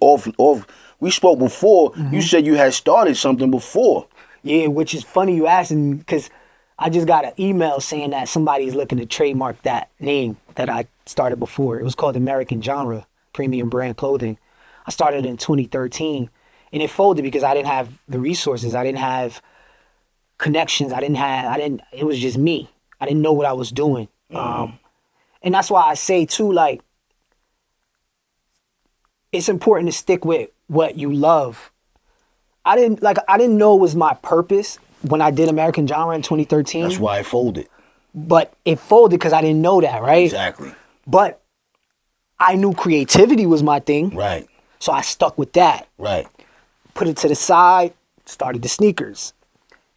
we spoke before. You said you had started something before. Yeah, which is funny you asking, because I just got an email saying that somebody's looking to trademark that name that I started before. It was called American Genre Premium Brand Clothing. I started in 2013, and it folded because I didn't have the resources. I didn't have connections. It was just me. I didn't know what I was doing. And that's why I say too, like, it's important to stick with what you love. I didn't know it was my purpose when I did American Genre in 2013. That's why it folded. But it folded because I didn't know that, right? Exactly. But I knew creativity was my thing. Right. So I stuck with that. Right. Put it to the side, started the sneakers.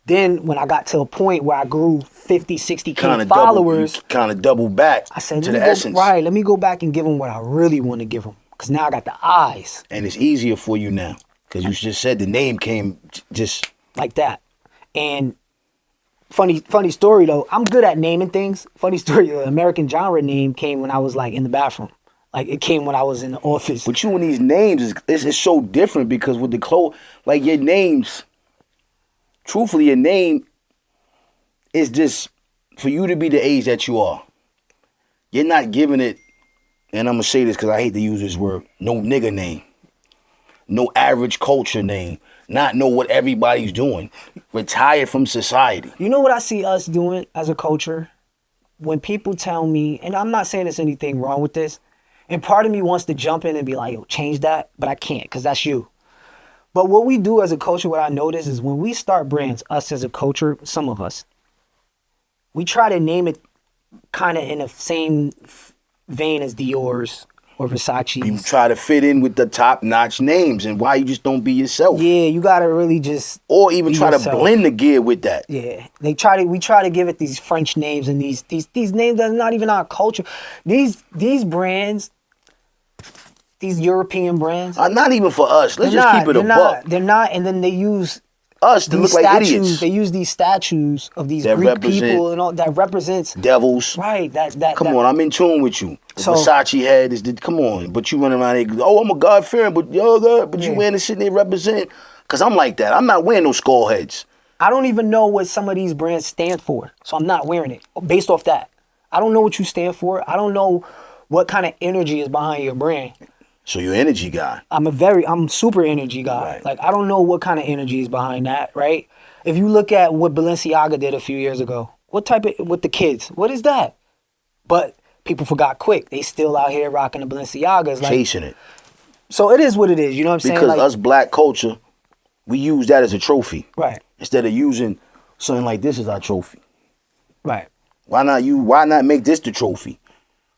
Then when I got to a point where I grew 50, 60K followers. Kind of double back I said, to the essence. Right, let me go back and give them what I really want to give them. Because now I got the eyes. And it's easier for you now. Because you just said the name came just... like that. And funny story though, I'm good at naming things. Funny story, the American Genre name came when I was like in the bathroom. Like it came when I was in the office. But you and these names, it's so different because with the clothes, like your names... Truthfully, your name is just for you to be the age that you are. You're not giving it, and I'm going to say this because I hate to use this word, no nigga name. No average culture name. Not know what everybody's doing. Retired from society. You know what I see us doing as a culture? When people tell me, and I'm not saying there's anything wrong with this, and part of me wants to jump in and be like, yo, change that, but I can't because that's you. But what we do as a culture, what I notice is when we start brands, us as a culture, some of us, we try to name it kind of in the same vein as Dior's or Versace's. You try to fit in with the top-notch names, and why you just don't be yourself. Yeah, you gotta really just or even try to blend the gear with that. Yeah, we try to give it these French names and these names that's not even our culture. These brands. These European brands. Not even for us. Let's just keep it a buck. They're not, and then they use us to look like idiots. They use these statues of these Greek people and all that represents devils. Right. Come on, I'm in tune with you. The Versace head is come on, but you run around there. Oh, I'm a God fearing, but you wearing this shit they represent. Cause I'm like that. I'm not wearing no skull heads. I don't even know what some of these brands stand for, so I'm not wearing it based off that. I don't know what you stand for. I don't know what kind of energy is behind your brand. So you're an energy guy. I'm super energy guy. Right. Like, I don't know what kind of energy is behind that, right? If you look at what Balenciaga did a few years ago, with the kids, what is that? But people forgot quick. They still out here rocking the Balenciagas. Chasing it. So it is what it is, you know what I'm saying? Because us black culture, we use that as a trophy. Right. Instead of using something like this as our trophy. Right. Why not make this the trophy?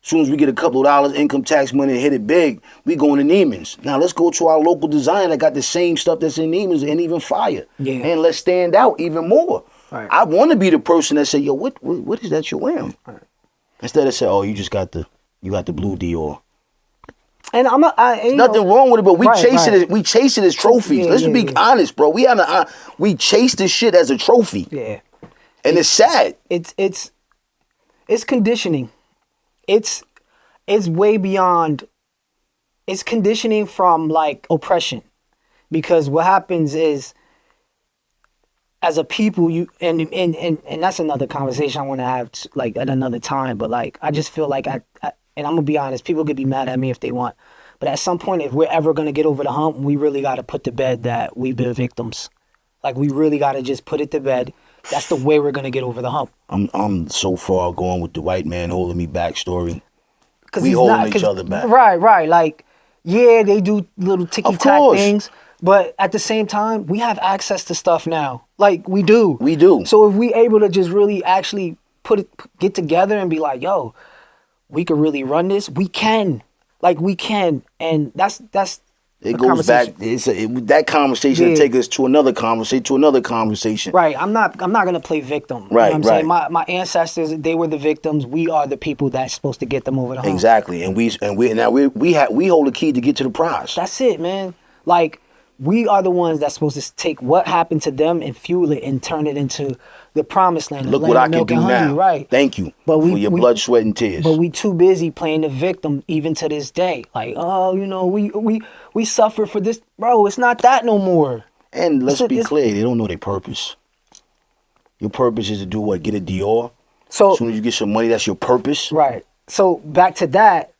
As soon as we get a couple of dollars income tax money and hit it big, we going to Neiman's. Now let's go to our local designer that got the same stuff that's in Neiman's and even fire. Yeah. And let's stand out even more. Right. I want to be the person that say, yo, what is that you're wearing? Right. Instead of say, oh, you got the blue Dior. And Nothing wrong with it, but we chase right. it. We chase it as trophies. Let's be honest, bro. We chase this shit as a trophy. Yeah. And it's sad. It's conditioning. It's way beyond. It's conditioning from like oppression, because what happens is, as a people, you and that's another conversation I want to have like at another time. But like I just feel like and I'm gonna be honest, people could be mad at me if they want, but at some point, if we're ever gonna get over the hump, we really got to put to bed that we've been victims. Like we really got to just put it to bed. That's the way we're gonna get over the hump. I'm so far going with the white man holding me back story. Cause we holding each other back. Right. Like, yeah, they do little ticky-tack course. things, but at the same time, we have access to stuff now. Like, we do. We do. So if we able to just really actually get together and be like, yo, we could really run this, we can. Like, we can. And that's it goes back. That conversation will take us to another conversation. Right. I'm not gonna play victim. Right. You know what I'm saying? My ancestors, they were the victims. We are the people that's supposed to get them over the hump. Exactly. And we hold the key to get to the prize. That's it, man. Like, we are the ones that's supposed to take what happened to them and fuel it and turn it into the promised land. Look what I can do now. Right. Thank you for your blood, sweat, and tears. But we too busy playing the victim even to this day. Like, oh, we suffer for this. Bro, it's not that no more. And let's be clear, they don't know their purpose. Your purpose is to do what? Get a Dior? So, as soon as you get some money, that's your purpose? Right. So back to that,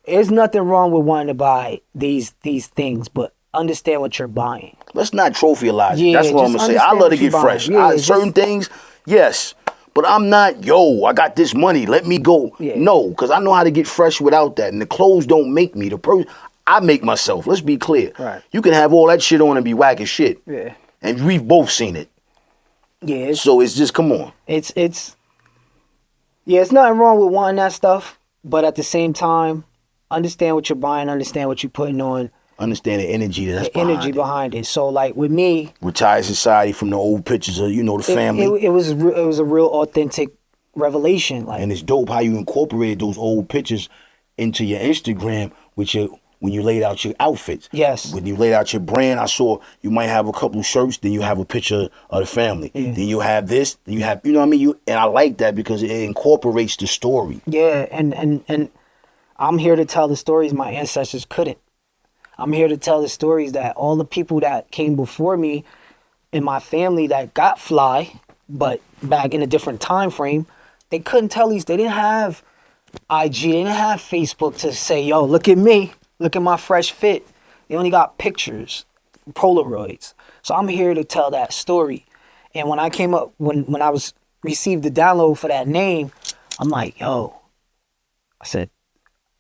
there's nothing wrong with wanting to buy these things, but understand what you're buying. Let's not trophyalize it. Yeah, that's what I'm going to say. I love to get fresh. Yeah, certain things, yes. But I'm not, yo, I got this money. Let me go. Yeah. No, because I know how to get fresh without that. And the clothes don't make me. I make myself. Let's be clear. Right. You can have all that shit on and be whack as shit. Yeah. And we've both seen it. Yeah. So it's just, come on. It's nothing wrong with wanting that stuff. But at the same time, understand what you're buying. Understand what you're putting on. Understand the energy that's behind it. So like with me, retired society from the old pictures of the family. It was a real authentic revelation. Like, and it's dope how you incorporated those old pictures into your Instagram when you laid out your outfits. Yes. When you laid out your brand, I saw you might have a couple of shirts, then you have a picture of the family. Yeah. Then you have this, then you have, you know what I mean? And I like that because it incorporates the story. Yeah, and I'm here to tell the stories my ancestors couldn't. I'm here to tell the stories that all the people that came before me in my family that got fly, but back in a different time frame, they couldn't tell these. They didn't have IG, they didn't have Facebook to say, yo, look at me, look at my fresh fit. They only got pictures, Polaroids. So I'm here to tell that story. And when I came up, when I received the download for that name, I'm like, yo, I said,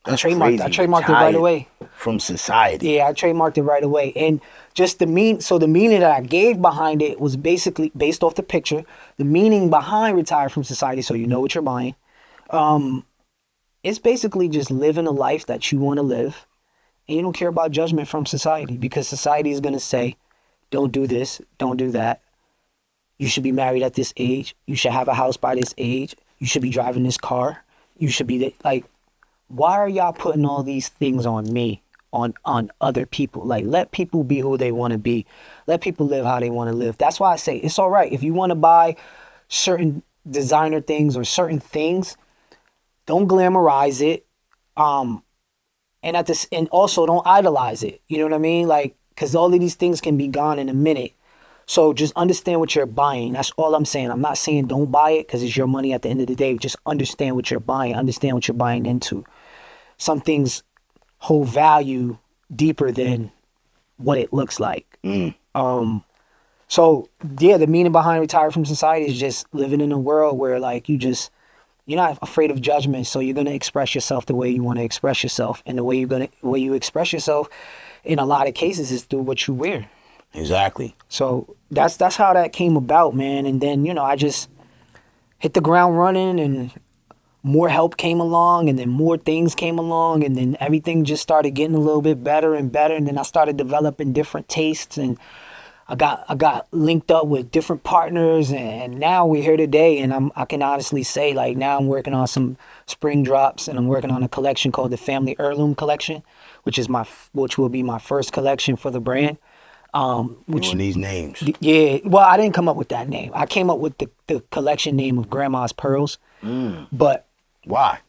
I trademarked it right away. From society. Yeah, I trademarked it right away. And just the meaning that I gave behind it was basically based off the picture. The meaning behind retire from society, so you know what you're buying. It's basically just living a life that you want to live. And you don't care about judgment from society, because society is going to say, don't do this, don't do that. You should be married at this age. You should have a house by this age. You should be driving this car. You should be like, why are y'all putting all these things on me, on other people? Like, let people be who they want to be. Let people live how they want to live. That's why I say it's all right. If you want to buy certain designer things or certain things, don't glamorize it. And also don't idolize it. You know what I mean? Like, because all of these things can be gone in a minute. So just understand what you're buying. That's all I'm saying. I'm not saying don't buy it because it's your money at the end of the day. Just understand what you're buying. Understand what you're buying into. Some things hold value deeper than what it looks like. So yeah, the meaning behind retire from society is just living in a world where like you're not afraid of judgment. So you're gonna express yourself the way you want to express yourself, and the way you express yourself in a lot of cases is through what you wear. Exactly. So that's how that came about, man. And then, you know, I just hit the ground running, and more help came along, and then more things came along, and then everything just started getting a little bit better and better. And then I started developing different tastes, and I got linked up with different partners, and now we're here today. And I can honestly say, like, now I'm working on some spring drops, and I'm working on a collection called the Family Heirloom Collection, which will be my first collection for the brand. Doing these names. Yeah, well, I didn't come up with that name. I came up with the collection name of Grandma's Pearls. But why?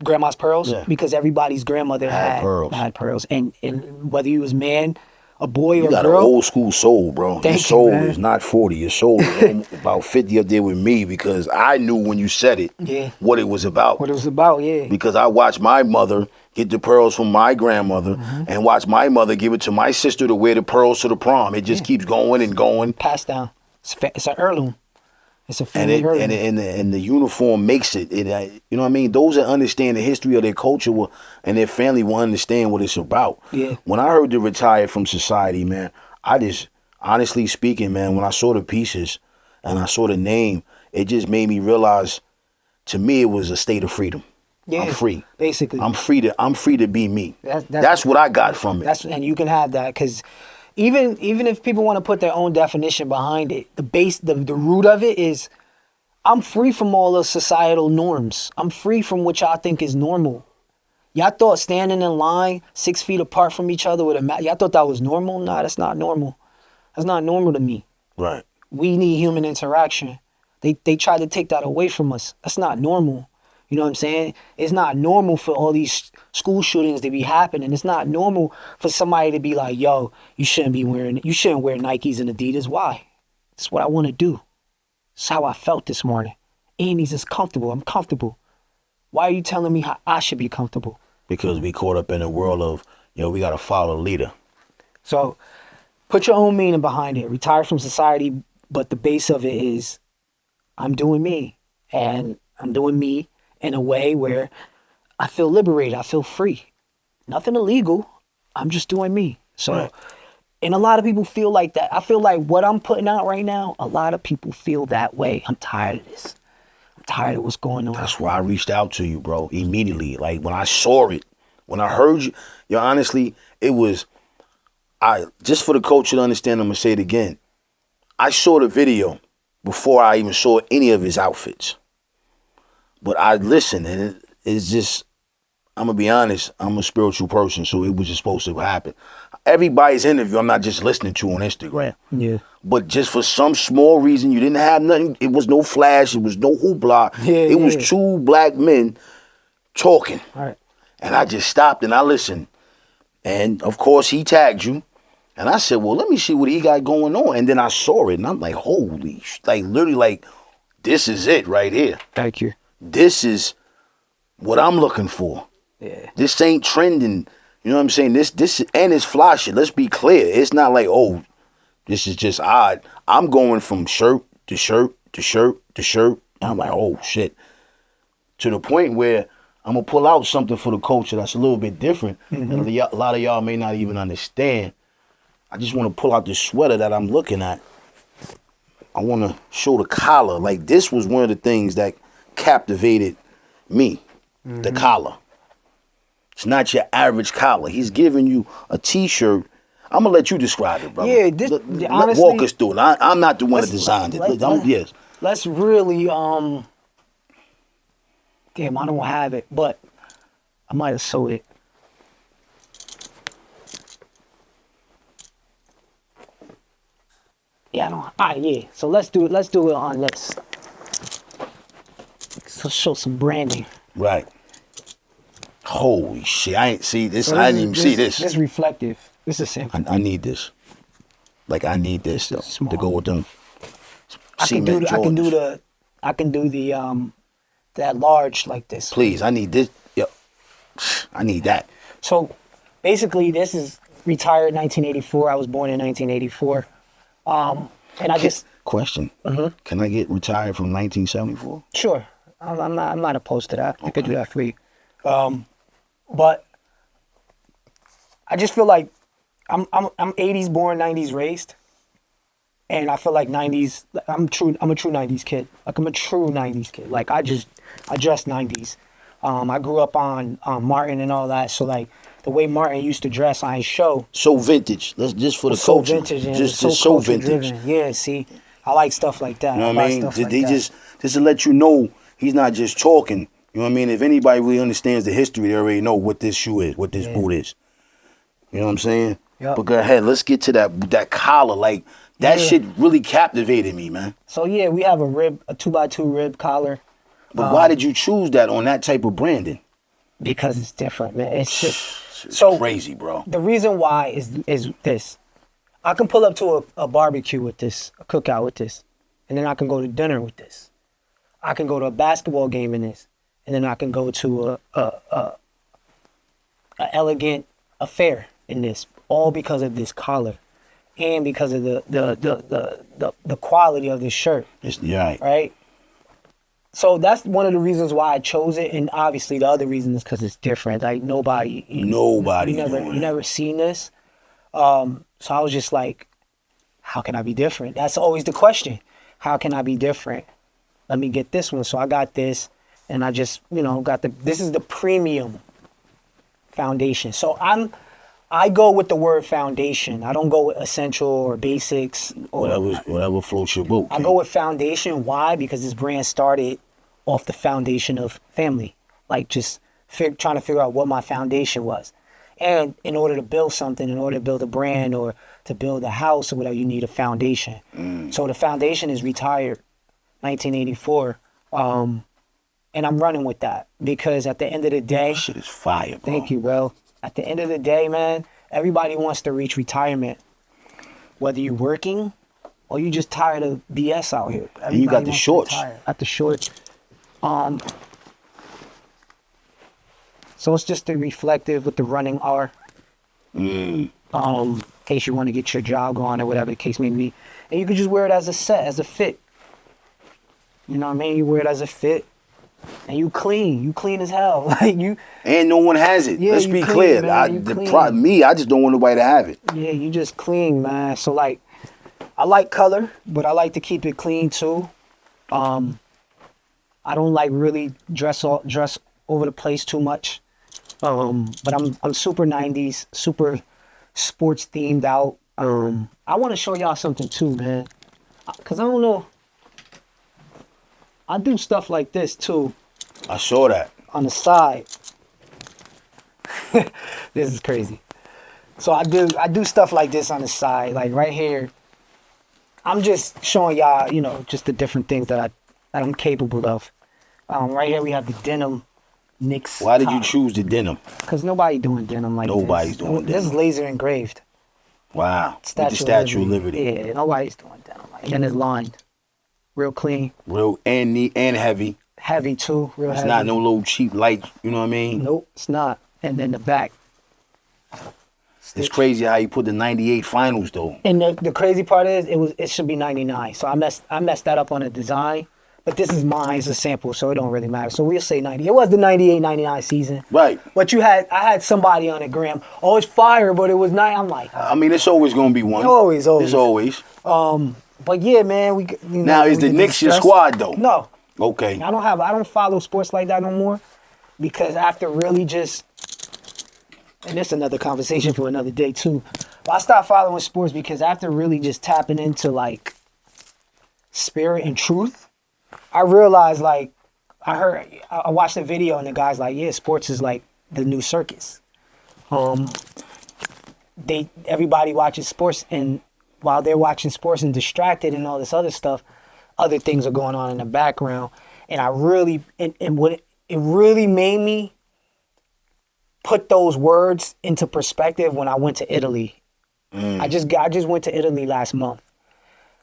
Grandma's Pearls? Yeah. Because everybody's grandmother Had pearls. had pearls. And whether you was man, a boy, You or a got girl. an old school soul, bro. Your Thank you, soul man. is not 40. Your soul is about 50 up there with me, because I knew when you said it Yeah. what it was about. What it was about, yeah. Because I watched my mother get the pearls from my grandmother and watch my mother give it to my sister to wear the pearls to the prom. It just keeps going and going. Passed down. It's an heirloom. It's a And family heirloom. and the uniform makes it. You know what I mean? Those that understand the history of their culture and their family will understand what it's about. Yeah. When I heard the retire from society, man, I just, honestly speaking, man, when I saw the pieces and I saw the name, it just made me realize, to me, it was a state of freedom. Yeah, I'm free. basically. I'm free to be me. That's- That's what I got from it. And you can have that, because even if people want to put their own definition behind it, the root of it is, I'm free from all the societal norms. I'm free from what y'all think is normal. Y'all thought standing in line 6 feet apart from each other with a mask, y'all thought that was normal? Nah, that's not normal. That's not normal to me. Right. We need human interaction. They try to take that away from us. That's not normal. You know what I'm saying? It's not normal for all these school shootings to be happening. It's not normal for somebody to be like, yo, you shouldn't wear Nikes and Adidas. Why? That's what I want to do. It's how I felt this morning. Andy's is comfortable. I'm comfortable. Why are you telling me how I should be comfortable? Because we caught up in a world of, we got to follow a leader. So put your own meaning behind it. Retire from society, but the base of it is, I'm doing me. And I'm doing me in a way where I feel liberated. I feel free. Nothing illegal. I'm just doing me. So, Right. And a lot of people feel like that. I feel like what I'm putting out right now, a lot of people feel that way. I'm tired of this. I'm tired of what's going on. That's why I reached out to you, bro, immediately. Like, when I saw it, when I heard you, honestly, it was, just for the culture to understand, I'm going to say it again. I saw the video before I even saw any of his outfits. But I listened, and it's just, I'm going to be honest, I'm a spiritual person, so it was just supposed to happen. Everybody's interview, I'm not just listening to on Instagram. Yeah. But just for some small reason, you didn't have nothing. It was no flash. It was no hoopla. Yeah, it was yeah. 2 black men talking. All right. And I just stopped and I listened. And, of course, he tagged you. And I said, well, let me see what he got going on. And then I saw it, and I'm like, holy, literally, this is it right here. Thank you. This is what I'm looking for. Yeah. This ain't trending. You know what I'm saying? This and it's fly shit. Let's be clear. It's not like, oh, this is just odd. I'm going from shirt to shirt to shirt to shirt. And I'm like, oh, shit. To the point where I'm going to pull out something for the culture that's a little bit different. And a lot of y'all may not even understand. I just want to pull out this sweater that I'm looking at. I want to show the collar. Like, this was one of the things that captivated me. The collar. It's not your average collar. He's giving you a T-shirt. I'm going to let you describe it, brother. Yeah, honestly, walk us through it. I'm not the one that designed it. Yes. Let's really, damn, I don't have it, but I might have sold it. Yeah, I don't. All right, yeah. So let's do it. Let's do it on this. So show some branding. Right. Holy shit. I ain't see this. So I didn't even see this. This is reflective. This is simple. I need this. I need this Small. to go with them. I can do Jordans. the that large like this. Please, I need this. Yo, I need that. So basically, this is retired 1984. I was born in 1984. And I just Question. Can I get retired from 1974? sure. I'm not opposed to that. I could do that for you. But I just feel like I'm 80s born, 90s raised. And I feel like 90s, I'm a true 90s kid. Like I'm a true 90s kid. Like I dress 90s. I grew up on Martin and all that. So like the way Martin used to dress on his show. So vintage. Let's just for the So culture. vintage and Just so so culture vintage. driven. Yeah, see, I like stuff like that. You know what I mean? Stuff like They that. just to let you know he's not just talking. You know what I mean? If anybody really understands the history, they already know what this shoe is, what this boot is. You know what I'm saying? Yep. But go ahead, let's get to that collar. Like that Yeah. shit really captivated me, man. So yeah, we have a 2x2 rib collar. But why did you choose that on that type of branding? Because it's different, man. It's just It's so crazy, bro. The reason why is this. I can pull up to a barbecue with this, a cookout with this, and then I can go to dinner with this. I can go to a basketball game in this, and then I can go to a elegant affair in this, all because of this collar, and because of the quality of this shirt. You're Right? So that's one of the reasons why I chose it, and obviously the other reason is because it's different. Like Nobody you doing never seen this. So I was just like, how can I be different? That's always the question. How can I be different? Let me get this one. So I got this, and I just got this is the premium foundation. So I go with the word foundation. I don't go with essential or basics or whatever floats your boat. I go with foundation. Why? Because this brand started off the foundation of family. Like just trying to figure out what my foundation was. And in order to build something, in order to build a brand or to build a house or whatever, you need a foundation. So the foundation is retired, 1984. And I'm running with that because at the end of the day, Shit is fire, bro. thank you, bro. At the end of the day, man, everybody wants to reach retirement. Whether you're working or you just tired of BS out here. And you got the Everybody wants to shorts. retire. At the shorts. So it's just the reflective with the running R. In case you want to get your jog on or whatever the case may be. And you can just wear it as a set, as a fit. You know what I mean? You wear it as a fit. And you clean as hell. Like you. And no one has it. Yeah, Let's you be clean, clear. man, you clean. Me, I just don't want nobody to have it. Yeah, you just clean, man. So like, I like color, but I like to keep it clean too. I don't like really dress over the place too much. But I'm super 90s, super sports themed out. I want to show y'all something too, man. Cause I don't know. I do stuff like this too I saw that. on the side. This is crazy. So I do stuff like this on the side, like right here. I'm just showing y'all, just the different things that I'm capable of. Right here we have the denim Knicks. Why did you choose the denim? Because nobody doing denim like Nobody's this. doing This is denim. laser engraved. Wow. With the Statue of Liberty. Yeah, nobody's doing denim like that. And it's lined. Real clean. Real and neat and heavy. Heavy too. Real It's heavy. not no little cheap light, you know what I mean? Nope, it's not. And then the back. It's crazy how you put the 98 finals though. And the crazy part is it should be 99. So I messed that up on the design. But this is mine, it's a sample, so it don't really matter. So we'll say 90. It was the 98-99 season. Right. But I had somebody on the gram, oh, it's fire, but it was night. I'm like, I mean, it's always gonna be one. Always. It's always. but yeah, man, Now, is the Knicks your squad though? No. Okay. I don't follow sports like that no more. Because after really just, and this is another conversation for another day too. But I stopped following sports because after really just tapping into like spirit and truth, I realized like I watched a video and the guy's like, yeah, sports is like the new circus. Everybody watches sports, and while they're watching sports and distracted and all this other stuff, other things are going on in the background. And I really what it really made me put those words into perspective when I went to Italy. I just went to Italy last month.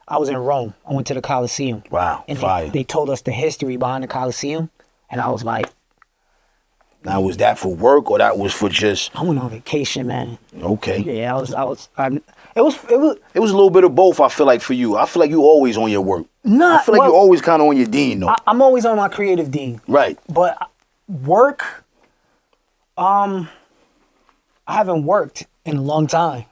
I was in Rome. I went to the Colosseum. Wow, And fire. they told us the history behind the Colosseum. And I was like, Now, was that for work or that was for just I went on vacation, man. okay? Yeah, it was It was a little bit of both. I feel like for you. I feel like you always on your work. Nah, I feel like well- you always kind of on your dean though. I'm always on my creative dean. Right. But work, I haven't worked in a long time.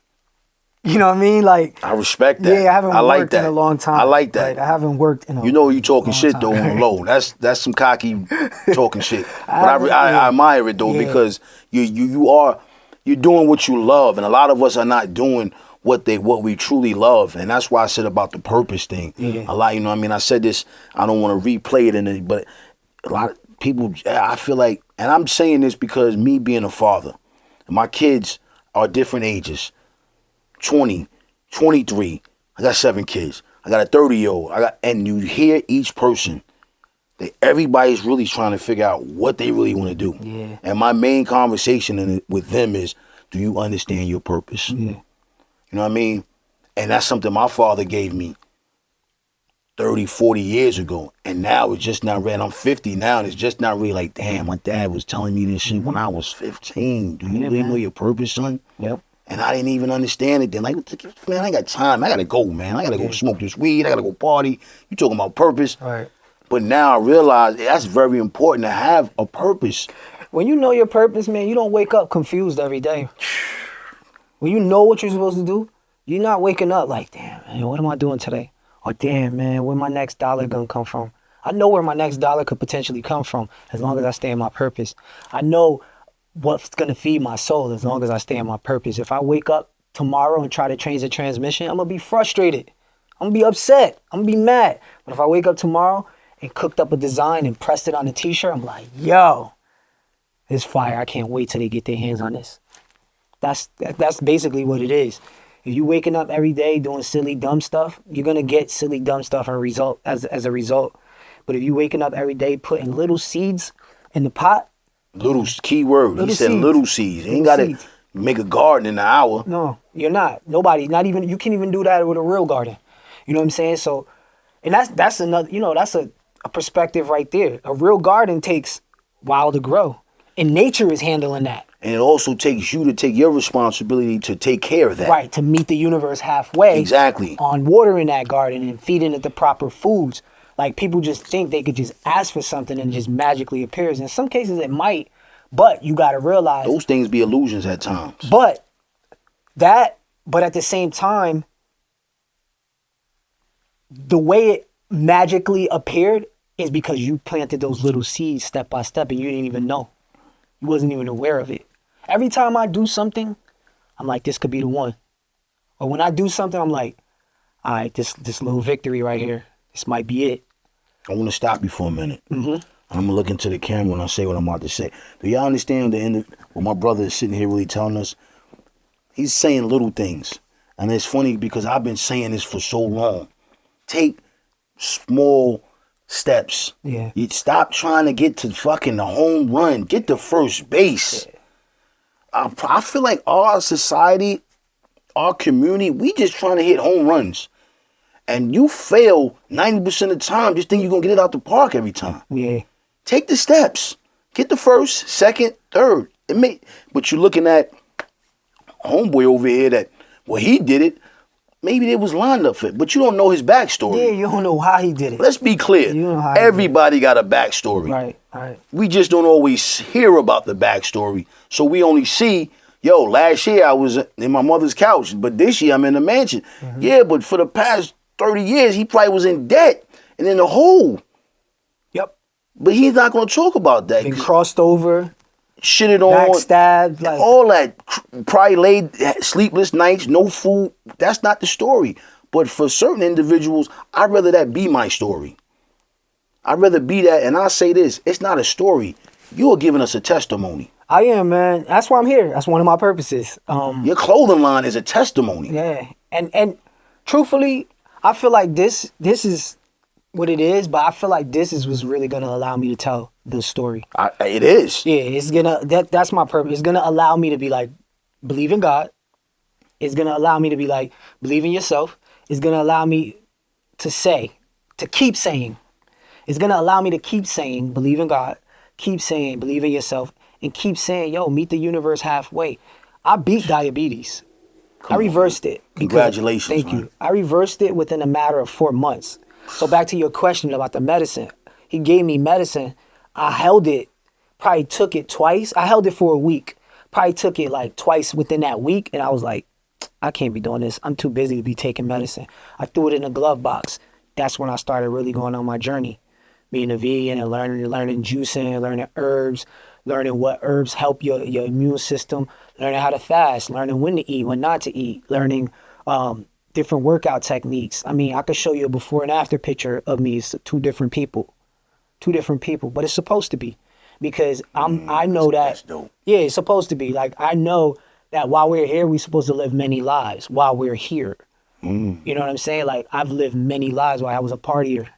You know what I mean? Like, I respect that. yeah, I haven't like worked that. in a long time. I like that. Like, I haven't worked in a You know, you talking long shit time. though on the low. That's some cocky talking shit. But haven't- I yeah. admire it though Yeah. because you're doing what you love, and a lot of us are not doing what we truly love, and that's why I said about the purpose thing. Yeah. A lot, you know what I mean? I said this. I don't want to replay it in it, but a lot of people, I feel like, and I'm saying this because me being a father, my kids are different ages. 20, 23. I got 7 kids. I got a 30-year-old. And you hear each person. Everybody's really trying to figure out what they really want to do. Yeah. And my main conversation with them is, do you understand your purpose? Yeah. You know what I mean? And that's something my father gave me 30, 40 years ago. And now it's just not real. I'm 50 now, and it's just not really like, damn, my dad was telling me this shit when I was 15. Do you really know your purpose, son? Yep. And I didn't even understand it then. Like, man, I ain't got time. I gotta go, man. I gotta go smoke this weed. I gotta go party. You talking about purpose? Right. But now I realize that's very important to have a purpose. When you know your purpose, man, you don't wake up confused every day. When you know what you're supposed to do, you're not waking up like, damn, man, what am I doing today? Or damn, man, where my next dollar gonna come from? I know where my next dollar could potentially come from as long as I stay in my purpose. I know what's gonna feed my soul as long as I stay in my purpose. If I wake up tomorrow and try to change the transmission, I'm gonna be frustrated. I'm gonna be upset. I'm gonna be mad. But if I wake up tomorrow and cooked up a design and pressed it on a t-shirt, I'm like, yo, this fire. I can't wait till they get their hands on this. That's basically what it is. If you waking up every day doing silly, dumb stuff, you're gonna get silly, dumb stuff as a result. But if you waking up every day putting little seeds in the pot, Little key word. He said seeds. little seeds. You ain't Little gotta seeds. make a garden in an hour. no, you're not. Nobody, not even, you can't even do that with a real garden. You know what I'm saying? So, and that's another, that's a perspective right there. A real garden takes a while to grow. And nature is handling that. And it also takes you to take your responsibility to take care of that. Right, to meet the universe halfway. Exactly. On watering that garden and feeding it the proper foods. Like, people just think they could just ask for something and it just magically appears. In some cases it might, but you got to realize. Those things be illusions at times. But at the same time, the way it magically appeared is because you planted those little seeds step by step and you didn't even know. You wasn't even aware of it. Every time I do something, I'm like, this could be the one. Or when I do something, I'm like, all right, this little victory right here, this might be it. I want to stop you for a minute. Mm-hmm. I'm going to look into the camera when I say what I'm about to say. Do y'all understand what my brother is sitting here really telling us? He's saying little things. And it's funny because I've been saying this for so long. Take small steps. Yeah. You stop trying to get to fucking the home run. Get to first base. Yeah. I feel like our society, our community, we just trying to hit home runs. And you fail 90% of the time, just think you're going to get it out the park every time. Yeah. Take the steps. Get the first, second, third. But you're looking at homeboy over here that, well, he did it. Maybe it was lined up for it, but you don't know his backstory. Yeah, you don't know how he did it. Let's be clear. You don't know how Everybody got a backstory. Right. We just don't always hear about the backstory. So we only see, last year I was in my mother's couch, but this year I'm in a mansion. Mm-hmm. Yeah, but for the past 30 years, he probably was in debt and in a hole. Yep. But he's not going to talk about that. Been crossed over. Shitted on. Backstabbed. Like, all that. Probably laid sleepless nights, no food. That's not the story. But for certain individuals, I'd rather that be my story. I'd rather be that. And I say this, it's not a story. You're giving us a testimony. I am, man. That's why I'm here. That's one of my purposes. Your clothing line is a testimony. Yeah. And truthfully, I feel like this is what it is, but I feel like this is what's really gonna allow me to tell the story. It is. Yeah, it's gonna that's my purpose. It's gonna allow me to be like, believe in God. It's gonna allow me to be like, believe in yourself. It's gonna allow me to keep saying. It's gonna allow me to keep saying, believe in God, keep saying, believe in yourself, and keep saying, meet the universe halfway. I beat diabetes. I reversed it. Congratulations. Thank you. I reversed it within a matter of 4 months. So back to your question about the medicine. He gave me medicine. I held it, probably took it twice. I held it for a week. Probably took it like twice within that week. And I was like, I can't be doing this. I'm too busy to be taking medicine. I threw it in a glove box. That's when I started really going on my journey. Being a vegan and learning juicing, learning herbs, learning what herbs help your immune system, learning how to fast, learning when to eat, when not to eat, learning different workout techniques. I mean, I could show you a before and after picture of me. It's two different people, but it's supposed to be, because I know that, yeah, it's supposed to be. Like, I know that while we're here, we're supposed to live many lives while we're here. You know what I'm saying? Like, I've lived many lives while I was a partier.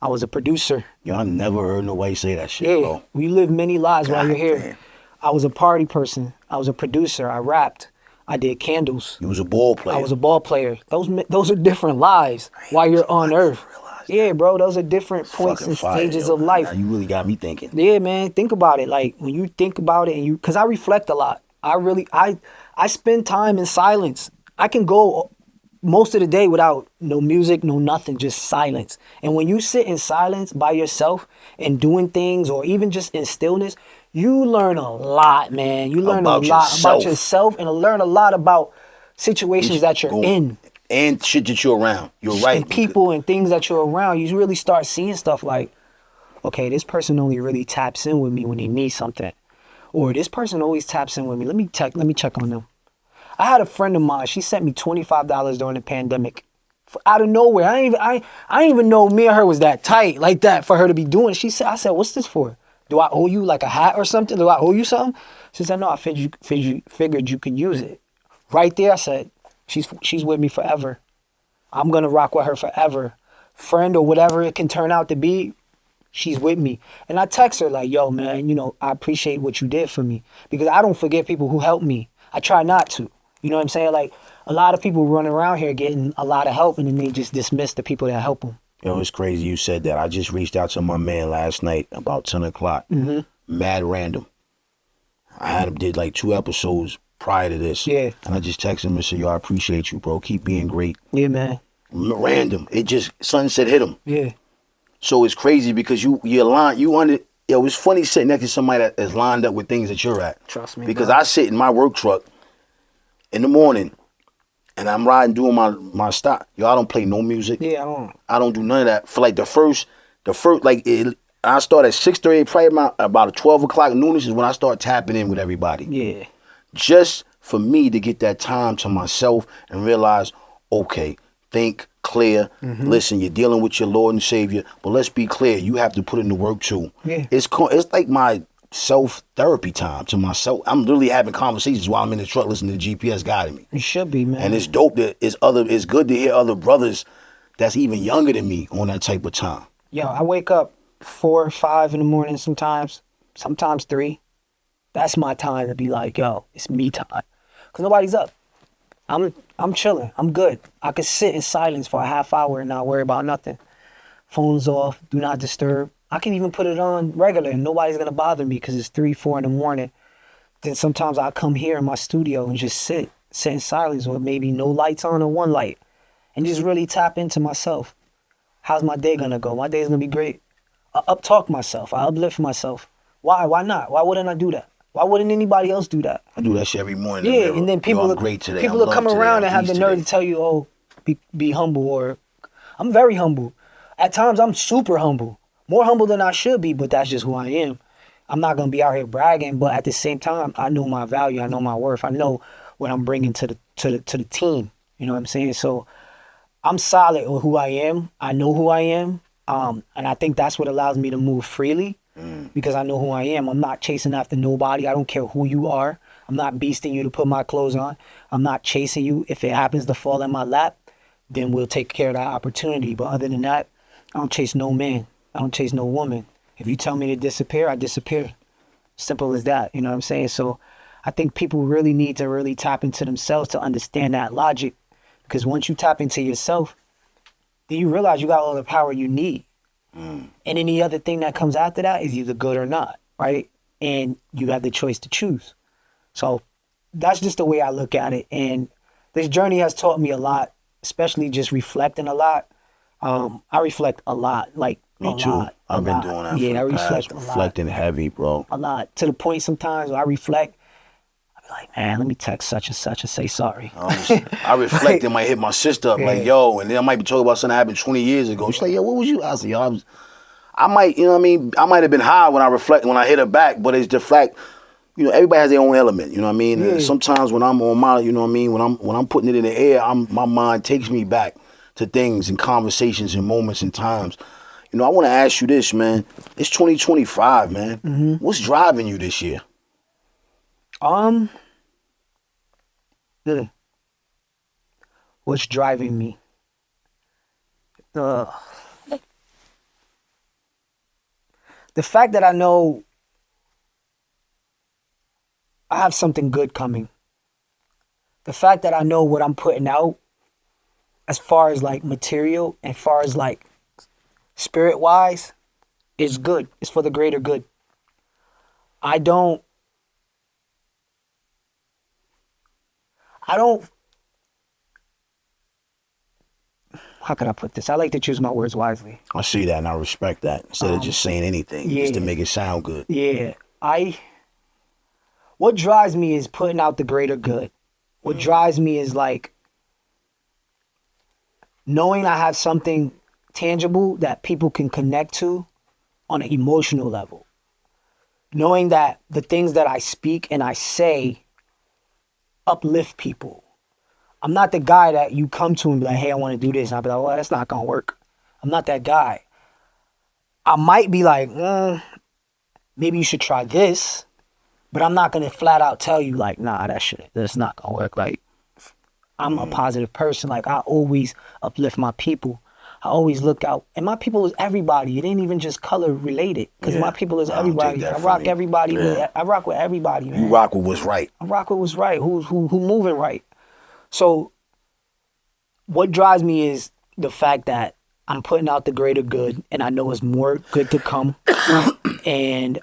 I was a producer. Yo, I never heard nobody say that shit, Yeah, bro. we live many lives while you're here. Damn. I was a party person. I was a producer. I rapped. I did candles. You was a ball player. I was a ball player. Those are different lives while you're on Earth. Yeah, bro, those are different points and stages of life. Now you really got me thinking. Yeah, man, think about it. Like, when you think about it, and because I reflect a lot. I spend time in silence. I can go most of the day without no music, no nothing, just silence. And when you sit in silence by yourself and doing things, or even just in stillness, you learn a lot, man. You learn a lot about yourself, and learn a lot about situations that you're in. And shit that you're around. You're right. And people and things that you're around. You really start seeing stuff like, okay, this person only really taps in with me when they need something. Or this person always taps in with me. Let me check on them. I had a friend of mine. She sent me $25 during the pandemic, out of nowhere. I didn't even know me and her was that tight like that for her to be doing. I said, "What's this for? Do I owe you like a hat or something? Do I owe you something?" She said, "No, I figured you could use it." Right there, I said, "She's with me forever. I'm gonna rock with her forever. Friend or whatever it can turn out to be, she's with me." And I text her like, "Yo, man, I appreciate what you did for me, because I don't forget people who helped me. I try not to." You know what I'm saying? Like, a lot of people run around here getting a lot of help, and then they just dismiss the people that help them. Yo, it's crazy you said that. I just reached out to my man last night about 10 o'clock. Mad random. I had him did like 2 episodes prior to this. Yeah. And I just texted him and said, "Yo, I appreciate you, bro. Keep being great." Yeah, man. Random. It just, sunset hit him. Yeah. So it's crazy because it's funny sitting next to somebody that is lined up with things that you're at. Trust me, Because bro. I sit in my work truck in the morning, and I'm riding, doing my stop. Yo, I don't play no music. Yeah, I don't do none of that. For like the first, I start at 6:30, probably about 12 o'clock noonish is when I start tapping in with everybody. Yeah. Just for me to get that time to myself and realize, okay, think clear. Listen, you're dealing with your Lord and Savior, but let's be clear, you have to put in the work too. Yeah. It's like my self-therapy time to myself. I'm literally having conversations while I'm in the truck listening to GPS guiding me. You should be, man. And it's dope that it's good to hear other brothers that's even younger than me on that type of time. Yo, I wake up 4 or 5 in the morning sometimes 3. That's my time to be like, yo, it's me time. Because nobody's up. I'm chilling. I'm good. I could sit in silence for a half hour and not worry about nothing. Phone's off. Do not disturb. I can even put it on regular and nobody's going to bother me because it's 3, 4 in the morning. Then sometimes I'll come here in my studio and just sit in silence with maybe no lights on or one light and just really tap into myself. How's my day going to go? My day's going to be great. I up-talk myself. I uplift myself. Why? Why not? Why wouldn't I do that? Why wouldn't anybody else do that? I do that shit every morning. Yeah, and then people will come around and have the nerve to tell you, "Oh, be humble," or I'm very humble. At times, I'm super humble. More humble than I should be, but that's just who I am. I'm not going to be out here bragging, but at the same time, I know my value. I know my worth. I know what I'm bringing to the team. You know what I'm saying? So I'm solid with who I am. I know who I am. And I think that's what allows me to move freely because I know who I am. I'm not chasing after nobody. I don't care who you are. I'm not beasting you to put my clothes on. I'm not chasing you. If it happens to fall in my lap, then we'll take care of that opportunity. But other than that, I don't chase no man. I don't chase no woman. If you tell me to disappear, I disappear. Simple as that. You know what I'm saying? So I think people really need to really tap into themselves to understand that logic. Because once you tap into yourself, then you realize you got all the power you need. And any other thing that comes after that is either good or not, right? And you have the choice to choose. So that's just the way I look at it. And this journey has taught me a lot, especially just reflecting a lot. I reflect a lot, like me too. Lot, I've been doing that. Yeah, I reflect reflecting heavy, bro. A lot, to the point sometimes where I reflect. like, man, let me text such and such and say sorry. I reflect and might hit my sister up like, yo, and then I might be talking about something that happened 20 years ago. She's like, yo, what was you? I was like, yo, I might, you know what I mean? I might have been high when I hit her back, but it's the fact, you know, everybody has their own element, you know what I mean? And sometimes when I'm on my, you know what I mean, when I'm putting it in the air, my mind takes me back to things and conversations and moments and times. You know, I want to ask you this, man. It's 2025, man. Mm-hmm. What's driving you this year? What's driving me? The fact that I know I have something good coming. The fact that I know what I'm putting out as far as like material and far as like spirit wise is good. It's for the greater good. I don't how could I put this? I like to choose my words wisely. I see that and I respect that. Instead of just saying anything, just to make it sound good. Yeah. What drives me is putting out the greater good. What drives me is like knowing I have something tangible that people can connect to on an emotional level. Knowing that the things that I speak and I say uplift people. I'm not the guy that you come to and be like, hey, I want to do this. And I'll be like, well, that's not going to work. I'm not that guy. I might be like, maybe you should try this. But I'm not going to flat out tell you like, nah, that's not going to work. Like, I'm a positive person. Like, I always uplift my people. I always look out. And my people is everybody. It ain't even just color related. Because my people is everybody. I rock everybody. I rock with everybody, man. You rock with what's right. I rock with what's right. Who moving right. So what drives me is the fact that I'm putting out the greater good. And I know it's more good to come. And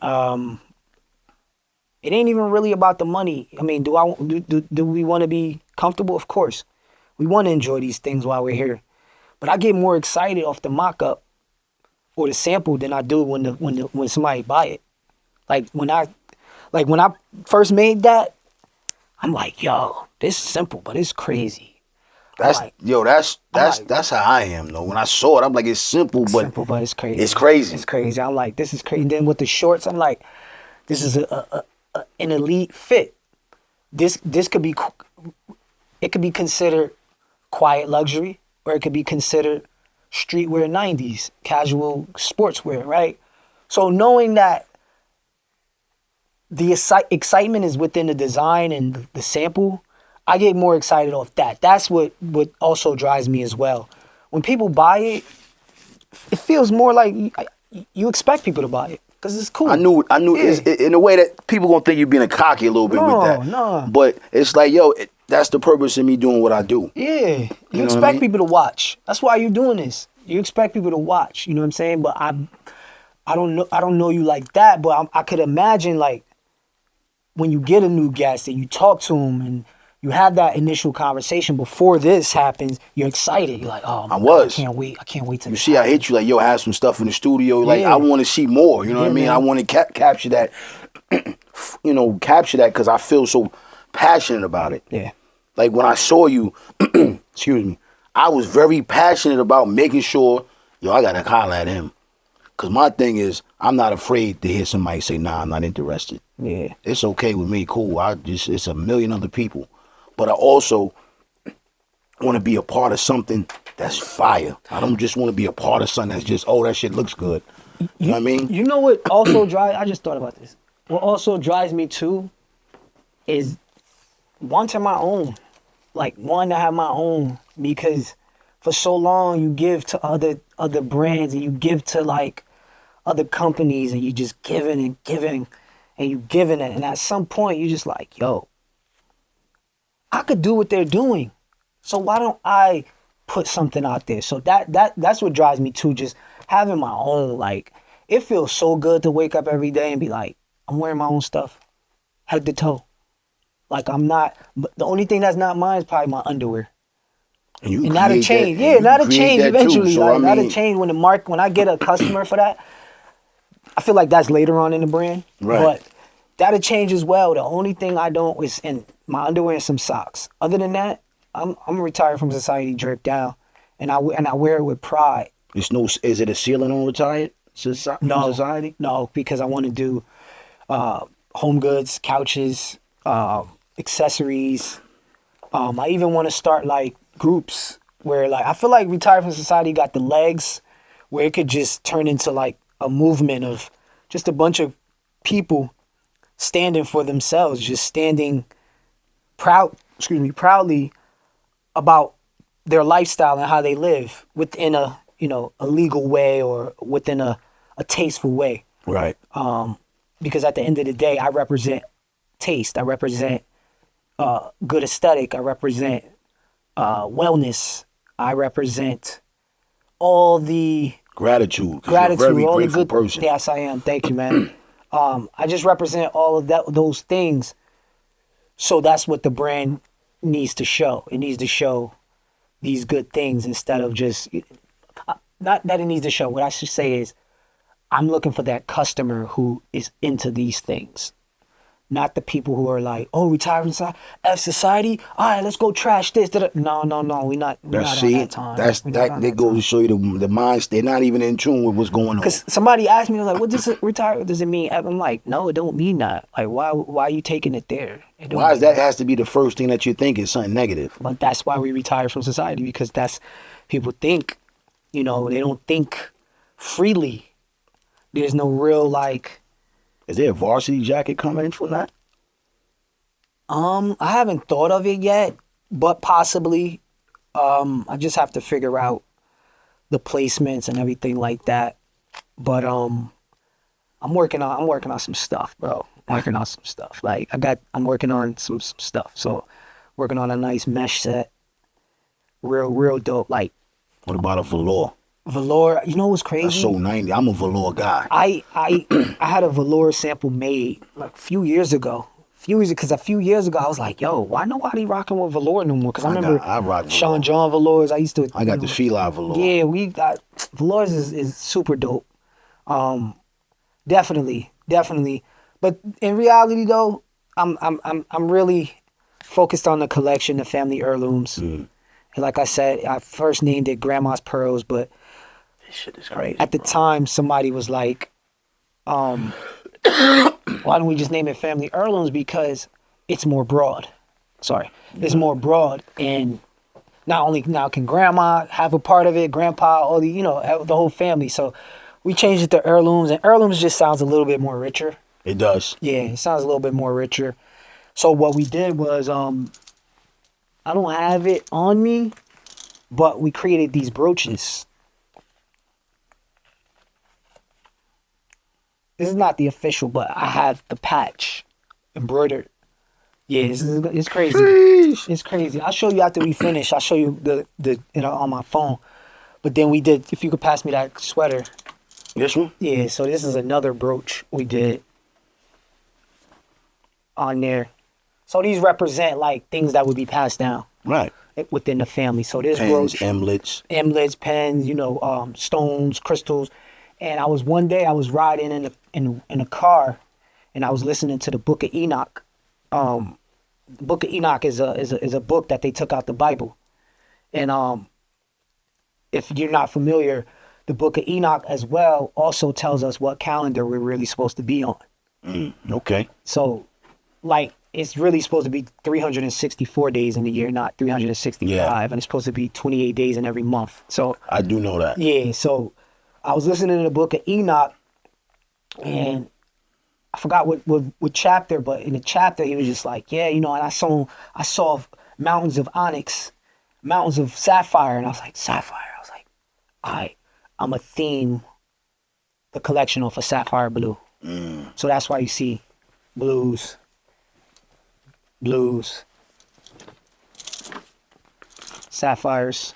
it ain't even really about the money. I mean, do we want to be comfortable? Of course. We want to enjoy these things while we're here. But I get more excited off the mock-up or the sample than I do when somebody buy it. Like when I first made that, I'm like, yo, this is simple, but it's crazy. That's how I am though. When I saw it, I'm like, it's simple, but it's crazy. It's crazy. It's crazy. I'm like, this is crazy. And then with the shorts, I'm like, this is an elite fit. This could be, it could be considered quiet luxury, or it could be considered streetwear 90s, casual sportswear, right? So knowing that the excitement is within the design and the sample, I get more excited off that. That's what also drives me as well. When people buy it, it feels more like you expect people to buy it. Because it's cool. I knew it's in a way that people gonna think you're being a cocky a little bit with that. No. But it's like, yo, that's the purpose of me doing what I do. Yeah. You expect people to watch. That's why you're doing this. You expect people to watch. You know what I'm saying? But I don't know you like that, but I could imagine like when you get a new guest and you talk to them and you have that initial conversation before this happens, you're excited. You're like, oh my God, I can't wait. I can't wait to. You see, I hit you like, yo, I have some stuff in the studio. Like, I want to see more. You know what I mean? Man. I want to capture that. Capture that because I feel so passionate about it. Yeah. Like when I saw you, excuse me, I was very passionate about making sure, yo, I gotta holler at him. Cause my thing is, I'm not afraid to hear somebody say, nah, I'm not interested. Yeah. It's okay with me, cool. It's a million other people. But I also want to be a part of something that's fire. I don't just want to be a part of something that's just, oh, that shit looks good. You know what I mean? You know what also drives, I just thought about this. What also drives me too is wanting my own. Like wanting to have my own, because for so long you give to other brands and you give to like other companies and you just giving and giving and you giving it. And at some point you just like, yo, I could do what they're doing. So why don't I put something out there? So that's what drives me too, just having my own. Like, it feels so good to wake up every day and be like, I'm wearing my own stuff, head to toe. Like, I'm not, but the only thing that's not mine is probably my underwear. And that'll change. That'll change eventually. So, like, that'll change when I get a customer for that. I feel like that's later on in the brand. Right. But that'll change as well. The only thing I don't is in my underwear and some socks. Other than that, I'm retired from society, draped down, and I wear it with pride. Is it a ceiling on retired from society? No, because I want to do home goods, couches, accessories. I even want to start like groups where like I feel like retired from society got the legs where it could just turn into like a movement of just a bunch of people standing for themselves, just standing proudly about their lifestyle and how they live within a legal way or within a tasteful way. Right. Because at the end of the day, I represent taste. I represent good aesthetic. I represent wellness. I represent all the gratitude. You're a very all grateful the good person. Yes, I am. Thank you, man. I just represent all of those things. So that's what the brand needs to show. It needs to show these good things instead of just not that it needs to show. What I should say is I'm looking for that customer who is into these things. Not the people who are like, oh, retiring society. All right, let's go trash this. No. We're not on that time. That goes to show you the minds. They're not even in tune with what's going on. Because somebody asked me, like, what does it retire? What does it mean? I'm like, no, it don't mean that. Like, why are you taking it there? Why is that has to be the first thing that you think is something negative? But that's why we retire from society, because that's people think, they don't think freely. There's no real like. Is there a varsity jacket coming in for that? I haven't thought of it yet, but possibly. I just have to figure out the placements and everything like that. But I'm working on some stuff, bro. I'm working on some stuff. Like I'm working on some stuff. So working on a nice mesh set. Real dope. Like what about a velour? Velour, you know what's crazy? That's so 90. I'm a velour guy. I had a velour sample made like a few years ago. Because a few years ago I was like, yo, why nobody rocking with velour no more? Because I remember I rock Sean John velours. I got the Fila velour. Yeah, we got velours is super dope. Definitely. But in reality though, I'm really focused on the collection, the family heirlooms. And like I said, I first named it Grandma's Pearls, but this shit is crazy. At the time, somebody was like, why don't we just name it Family Heirlooms? Because it's more broad. It's more broad. And not only now can grandma have a part of it, grandpa, all the, the whole family. So we changed it to heirlooms, and heirlooms just sounds a little bit more richer. It does. Yeah, it sounds a little bit more richer. So what we did was, I don't have it on me, but we created these brooches. This is not the official, but I have the patch embroidered. Yeah, it's crazy. It's crazy. I'll show you after we finish. I'll show you the on my phone. But then we did, if you could pass me that sweater. This one? Yeah, so this is another brooch we did on there. So these represent like things that would be passed down. Right. Within the family. So this pens, brooch. emlets, pens, stones, crystals. And one day I was riding in a car, and I was listening to the Book of Enoch. The Book of Enoch is a book that they took out the Bible. And if you're not familiar, the Book of Enoch as well also tells us what calendar we're really supposed to be on. Okay. So, like, it's really supposed to be 364 days in a year, not 365. Yeah. And it's supposed to be 28 days in every month. So I do know that. Yeah, so I was listening to the Book of Enoch, and I forgot what chapter, but in the chapter he was just like, yeah, and I saw mountains of onyx, mountains of sapphire, and I was like, sapphire. I was like, all right, I'm a theme the collection off of sapphire blue. So that's why you see blues, sapphires.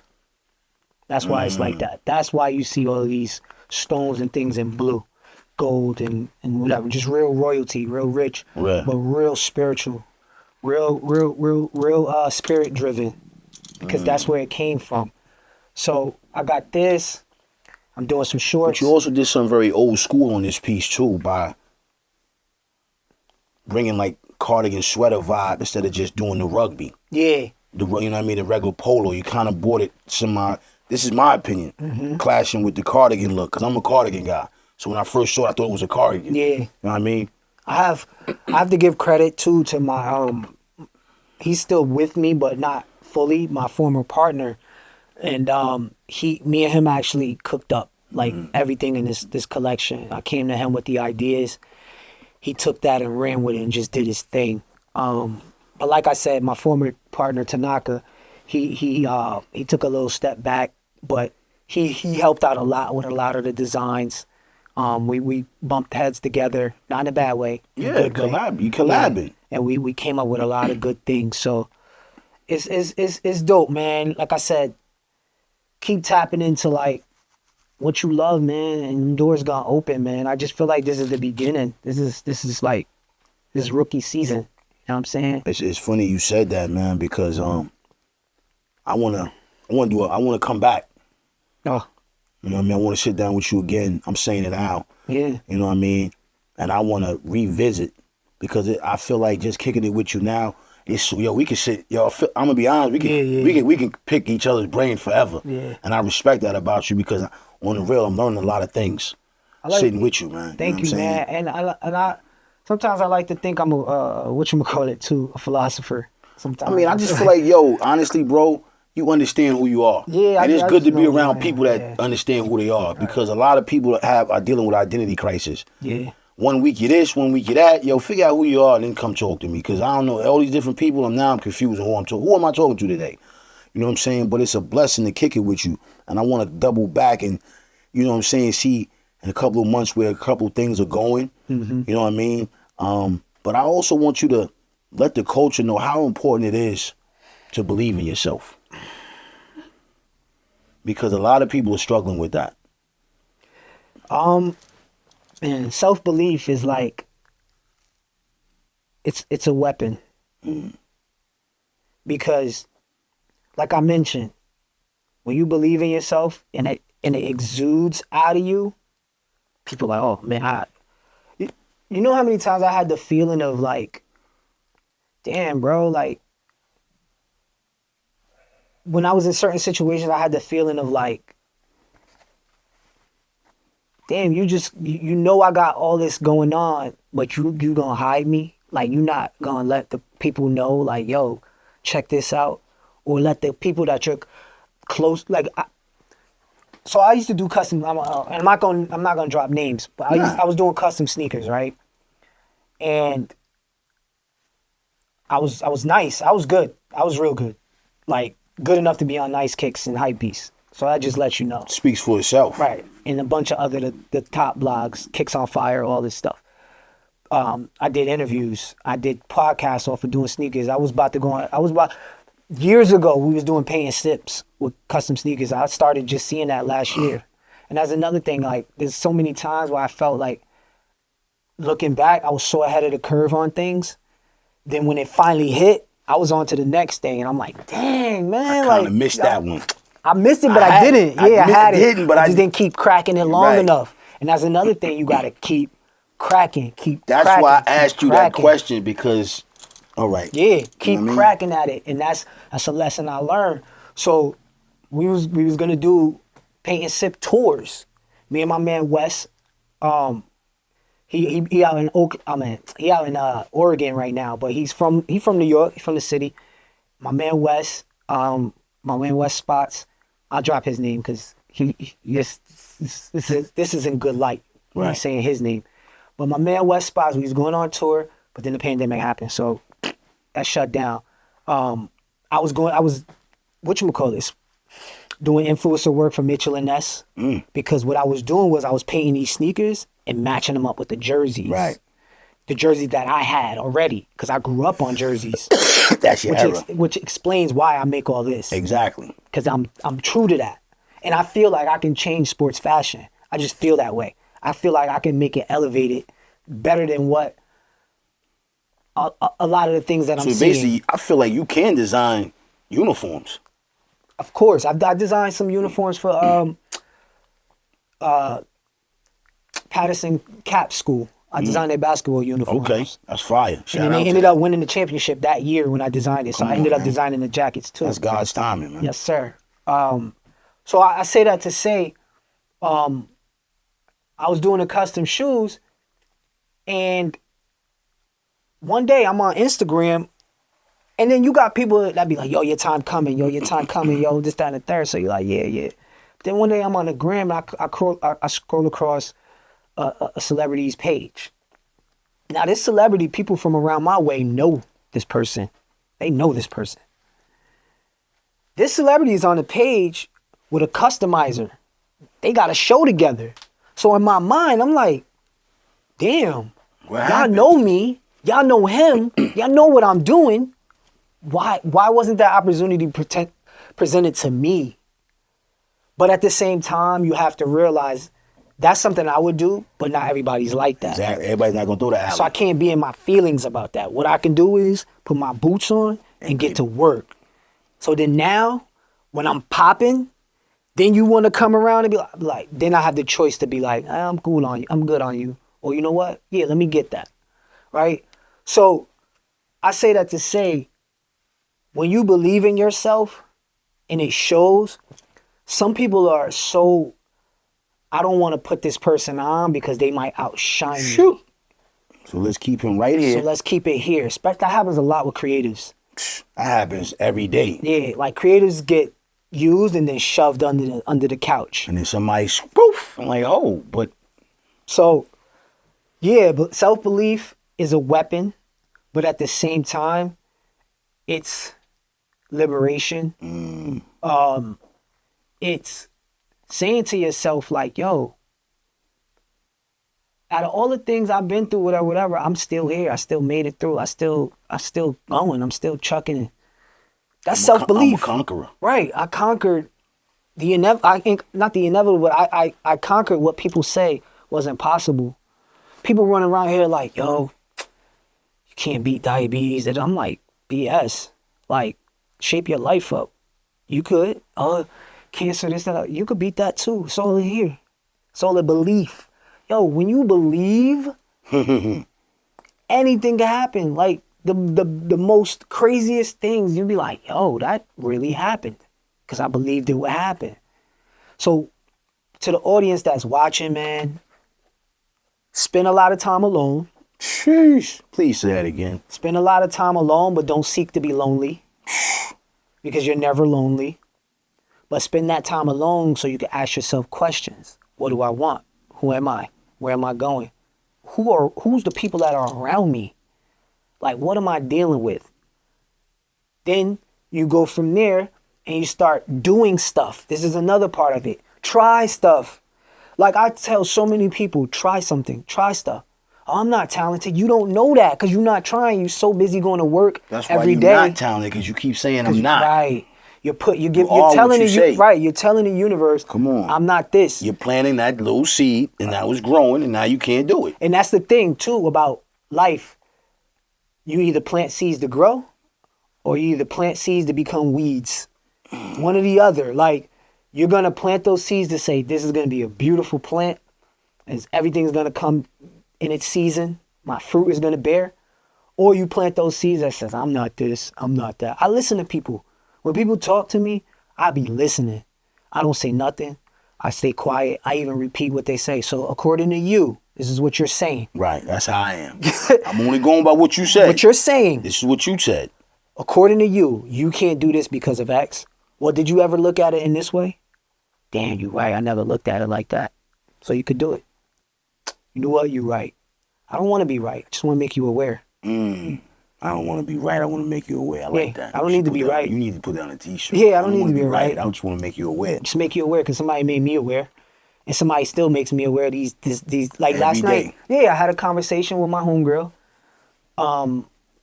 That's why it's like that. That's why you see all these stones and things in blue, gold and whatever. Just real royalty, real rich, but real spiritual, real spirit driven, because that's where it came from. So I got this. I'm doing some shorts. But you also did something very old school on this piece too, by bringing like cardigan sweater vibe instead of just doing the rugby. Yeah. You know what I mean? The regular polo. You kind of brought it this is my opinion, clashing with the cardigan look, because I'm a cardigan guy. So when I first saw it, I thought it was a cardigan. Yeah. You know what I mean? I have to give credit too to my he's still with me but not fully, my former partner, and me and him actually cooked up like everything in this collection. I came to him with the ideas. He took that and ran with it and just did his thing. But like I said, my former partner Tanaka, he took a little step back, but he helped out a lot with a lot of the designs. We bumped heads together, not in a bad way. Yeah, you collabing. And we came up with a lot of good things. So it's dope, man. Like I said, keep tapping into like what you love, man, and doors gonna open, man. I just feel like this is the beginning. This is like this rookie season. You know what I'm saying? It's funny you said that, man, because I wanna come back. Oh. You know what I mean? I want to sit down with you again. I'm saying it out. Yeah. You know what I mean? And I want to revisit, because I feel like just kicking it with you now, we can sit. I'm gonna be honest. We can pick each other's brain forever. Yeah. And I respect that about you, because on the real, I'm learning a lot of things sitting with you, man. Thank you, man. And I sometimes I like to think I'm a philosopher. Sometimes. I mean, I just feel like, honestly, bro, you understand who you are. Yeah, and it's good to be around man. people that understand who they are, because a lot of people are dealing with identity crisis. Yeah. 1 week you this, 1 week you that. Figure out who you are and then come talk to me, because I don't know all these different people, and now I'm confused on who am I talking to today? You know what I'm saying? But it's a blessing to kick it with you, and I want to double back and, you know what I'm saying, see in a couple of months where a couple of things are going. You know what I mean? But I also want you to let the culture know how important it is to believe in yourself, because a lot of people are struggling with that. Man, self-belief is like it's a weapon. Because like I mentioned, when you believe in yourself and it exudes out of you, people are like, oh man, you know how many times I had the feeling of like, damn, bro, like when I was in certain situations, I had the feeling of like, damn, you know I got all this going on, but you gonna hide me? Like, you not gonna let the people know, like, yo, check this out? Or let the people that you're close, like, so I used to do custom, and I'm not gonna drop names, but I was doing custom sneakers, right? And I was nice. I was good. I was real good. Like, good enough to be on Nice Kicks and Hypebeast. So that just lets you know. Speaks for itself. Right. And a bunch of other, the top blogs, Kicks on Fire, all this stuff. I did interviews. I did podcasts off of doing sneakers. Years ago, we was doing paint and sips with custom sneakers. I started just seeing that last year. And that's another thing, like, there's so many times where I felt like, looking back, I was so ahead of the curve on things. Then when it finally hit, I was on to the next thing. And I'm like, dang, man. I kind of missed that one. I missed it, but I didn't. I had it. But I just didn't keep cracking it long enough. And that's another thing you got to keep cracking. That's why I asked you that question, because, all right. Yeah, keep cracking at it. And that's a lesson I learned. So we was going to do paint and sip tours. Me and my man Wes, he out in Oregon right now, but he's from New York. He's from the city. My man Wes Spots. I'll drop his name because this is in good light. Right. I'm saying his name, but my man Wes Spots, we was going on tour, but then the pandemic happened, so that shut down. I was doing influencer work for Mitchell and Ness, because what I was doing was I was painting these sneakers and matching them up with the jerseys. Right. The jerseys that I had already, because I grew up on jerseys. That's your era. Which explains why I make all this. Exactly. Because I'm true to that. And I feel like I can change sports fashion. I just feel that way. I feel like I can make it elevated better than what a lot of the things that I'm seeing. So basically, I feel like you can design uniforms. Of course. I designed some uniforms for Patterson Cap School. I designed their basketball uniforms. Okay, that's fire. Shout And then out they to ended that. up winning the championship that year when I designed it. So Come I ended on, up man. designing the jackets too. That's God's timing, man. Yes, sir. So I say that to say, I was doing the custom shoes, and one day I'm on Instagram, and then you got people that be like, yo, your time coming, yo, your time coming, yo, this, that, and the third. So you're like, yeah, yeah. Then one day I'm on the gram, and I scroll across a celebrity's page. Now this celebrity, people from around my way know this person. They know this person. This celebrity is on the page with a customizer. They got a show together. So in my mind, I'm like, damn, What y'all happened? know me. Y'all know him. Y'all know what I'm doing. Why wasn't that opportunity presented to me? But at the same time, you have to realize that's something I would do, but not everybody's like that. Exactly. Everybody's not gonna throw the alley. So I can't be in my feelings about that. What I can do is put my boots on and get to work. So then now, when I'm popping, then you want to come around and be like, then I have the choice to be like, I'm cool on you. I'm good on you. Or you know what? Yeah, let me get that. Right? So I say that to say, when you believe in yourself and it shows, some people are so, I don't want to put this person on because they might outshine me. So let's keep him right here. So let's keep it here. That happens a lot with creatives. That happens every day. Yeah, like creatives get used and then shoved under the couch. And then somebody, poof, I'm like, oh, but So, yeah, but self-belief is a weapon, but at the same time, it's liberation. It's saying to yourself like, yo, out of all the things I've been through, whatever, I'm still here. I still made it through. I still going. I'm still chucking. That's self-belief. I'm a conqueror. Right. I conquered the inevitable. Not the inevitable, but I conquered what people say was impossible. People running around here like, yo, you can't beat diabetes. And I'm like, BS. Like, shape your life up. You could. Cancer, this, that. You could beat that too. It's all in here. It's all a belief. Yo, when you believe, anything can happen. Like, the most craziest things, you'd be like, yo, that really happened. Because I believed it would happen. So, to the audience that's watching, man, spend a lot of time alone. Sheesh. Please say that again. Spend a lot of time alone, but don't seek to be lonely. Because you're never lonely. But spend that time alone so you can ask yourself questions. What do I want? Who am I? Where am I going? Who's the people that are around me? Like, what am I dealing with? Then you go from there and you start doing stuff. This is another part of it. Try stuff. Like I tell so many people, try something, try stuff. Oh, I'm not talented. You don't know that because you're not trying. You're so busy going to work That's why every you're day. not talented, because you keep saying I'm not. Right. You're are telling what you say. right. You're telling the universe, Come on. I'm not this. You're planting that little seed, and now it's growing, and now you can't do it. And that's the thing too about life. You either plant seeds to grow, or you either plant seeds to become weeds. One or the other. Like, you're gonna plant those seeds to say this is gonna be a beautiful plant, and everything's gonna come in its season. My fruit is gonna bear. Or you plant those seeds that says I'm not this, I'm not that. I listen to people. When people talk to me, I be listening. I don't say nothing. I stay quiet. I even repeat what they say. So according to you, this is what you're saying. Right, that's how I am. I'm only going by what you said. What you're saying. This is what you said. According to you, you can't do this because of X. Well, did you ever look at it in this way? Damn, you right. I never looked at it like that. So you could do it. You know what? You're right. I don't want to be right. I just want to make you aware. I don't want to be right. I want to make you aware. I like Yeah, that. I don't You need to should be put that- right. You need to put down a T-shirt. Yeah, I don't need wanna to be right. I just want to make you aware. Just make you aware because somebody made me aware. And somebody still makes me aware of these like Every last day. night. Yeah, I had a conversation with my homegirl.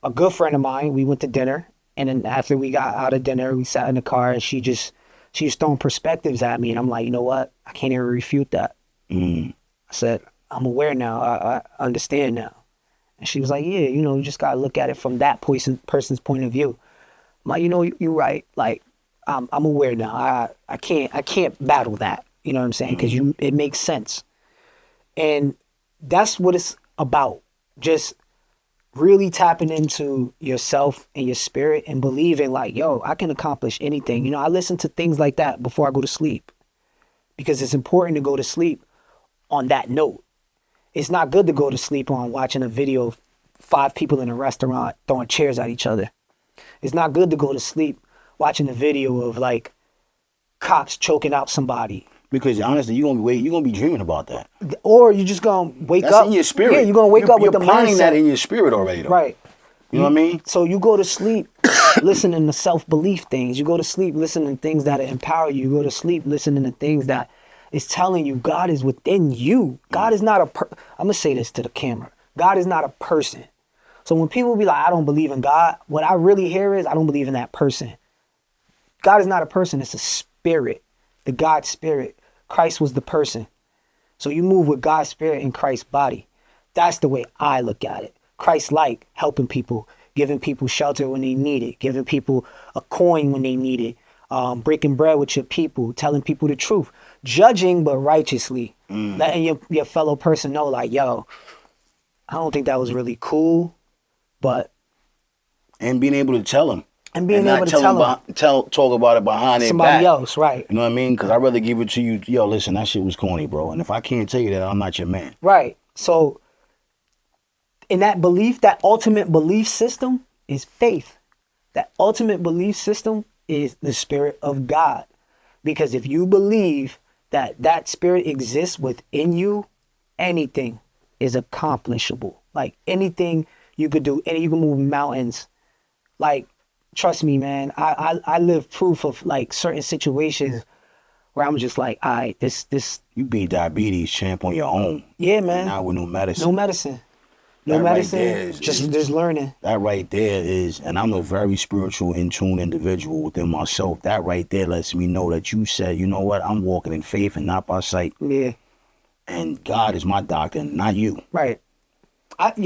A good friend of mine, we went to dinner. And then after we got out of dinner, we sat in the car and she was throwing perspectives at me. And I'm like, you know what? I can't even refute that. I said, I'm aware now. I understand now. And she was like, yeah, you just got to look at it from that person's point of view. I'm like, you're right. Like, I'm aware now. I can't battle that. You know what I'm saying? Because it makes sense. And that's what it's about just really tapping into yourself and your spirit and believing like, yo, I can accomplish anything. You know, I listen to things like that before I go to sleep because it's important to go to sleep on that note. It's not good to go to sleep on watching a video of 5 people in a restaurant throwing chairs at each other. It's not good to go to sleep watching a video of like cops choking out somebody. Because honestly, you're gonna be dreaming about that. Or you're just gonna wake That's up in your spirit. Yeah, you're gonna wake up with the You're planning mindset. that in your spirit already, though. Right. You know what I mean? So you go to sleep listening to self-belief things. You go to sleep listening to things that empower you. You go to sleep listening to things that is telling you God is within you. God is not I'm gonna say this to the camera. God is not a person. So when people be like, I don't believe in God, what I really hear is I don't believe in that person. God is not a person, it's a spirit. The God spirit. Christ was the person. So you move with God's spirit in Christ's body. That's the way I look at it. Christ-like, helping people, giving people shelter when they need it, giving people a coin when they need it, breaking bread with your people, telling people the truth, judging but righteously, letting your fellow person know like, yo, I don't think that was really cool, but... And being able to tell them. And being able to tell them. Talk about it behind their back. Somebody else, right. You know what I mean? Because I'd rather give it to you, yo, listen, that shit was corny, bro. And if I can't tell you that, I'm not your man. Right. So, in that belief, that ultimate belief system is faith. That ultimate belief system is the spirit of God. Because if you believe that that spirit exists within you, anything is accomplishable. Like anything you could do, and you can move mountains. Like, trust me, man, I live proof of like certain situations where I'm just like, all right, this. You beat diabetes, champ, on your own. Yeah, man. And not with no medicine. No medicine. No That medicine. right there is just learning. That right there is, and I'm a very spiritual, in tune individual within myself. That right there lets me know that you said, you know what, I'm walking in faith and not by sight. Yeah. And God is my doctor, and not you. Right. I'm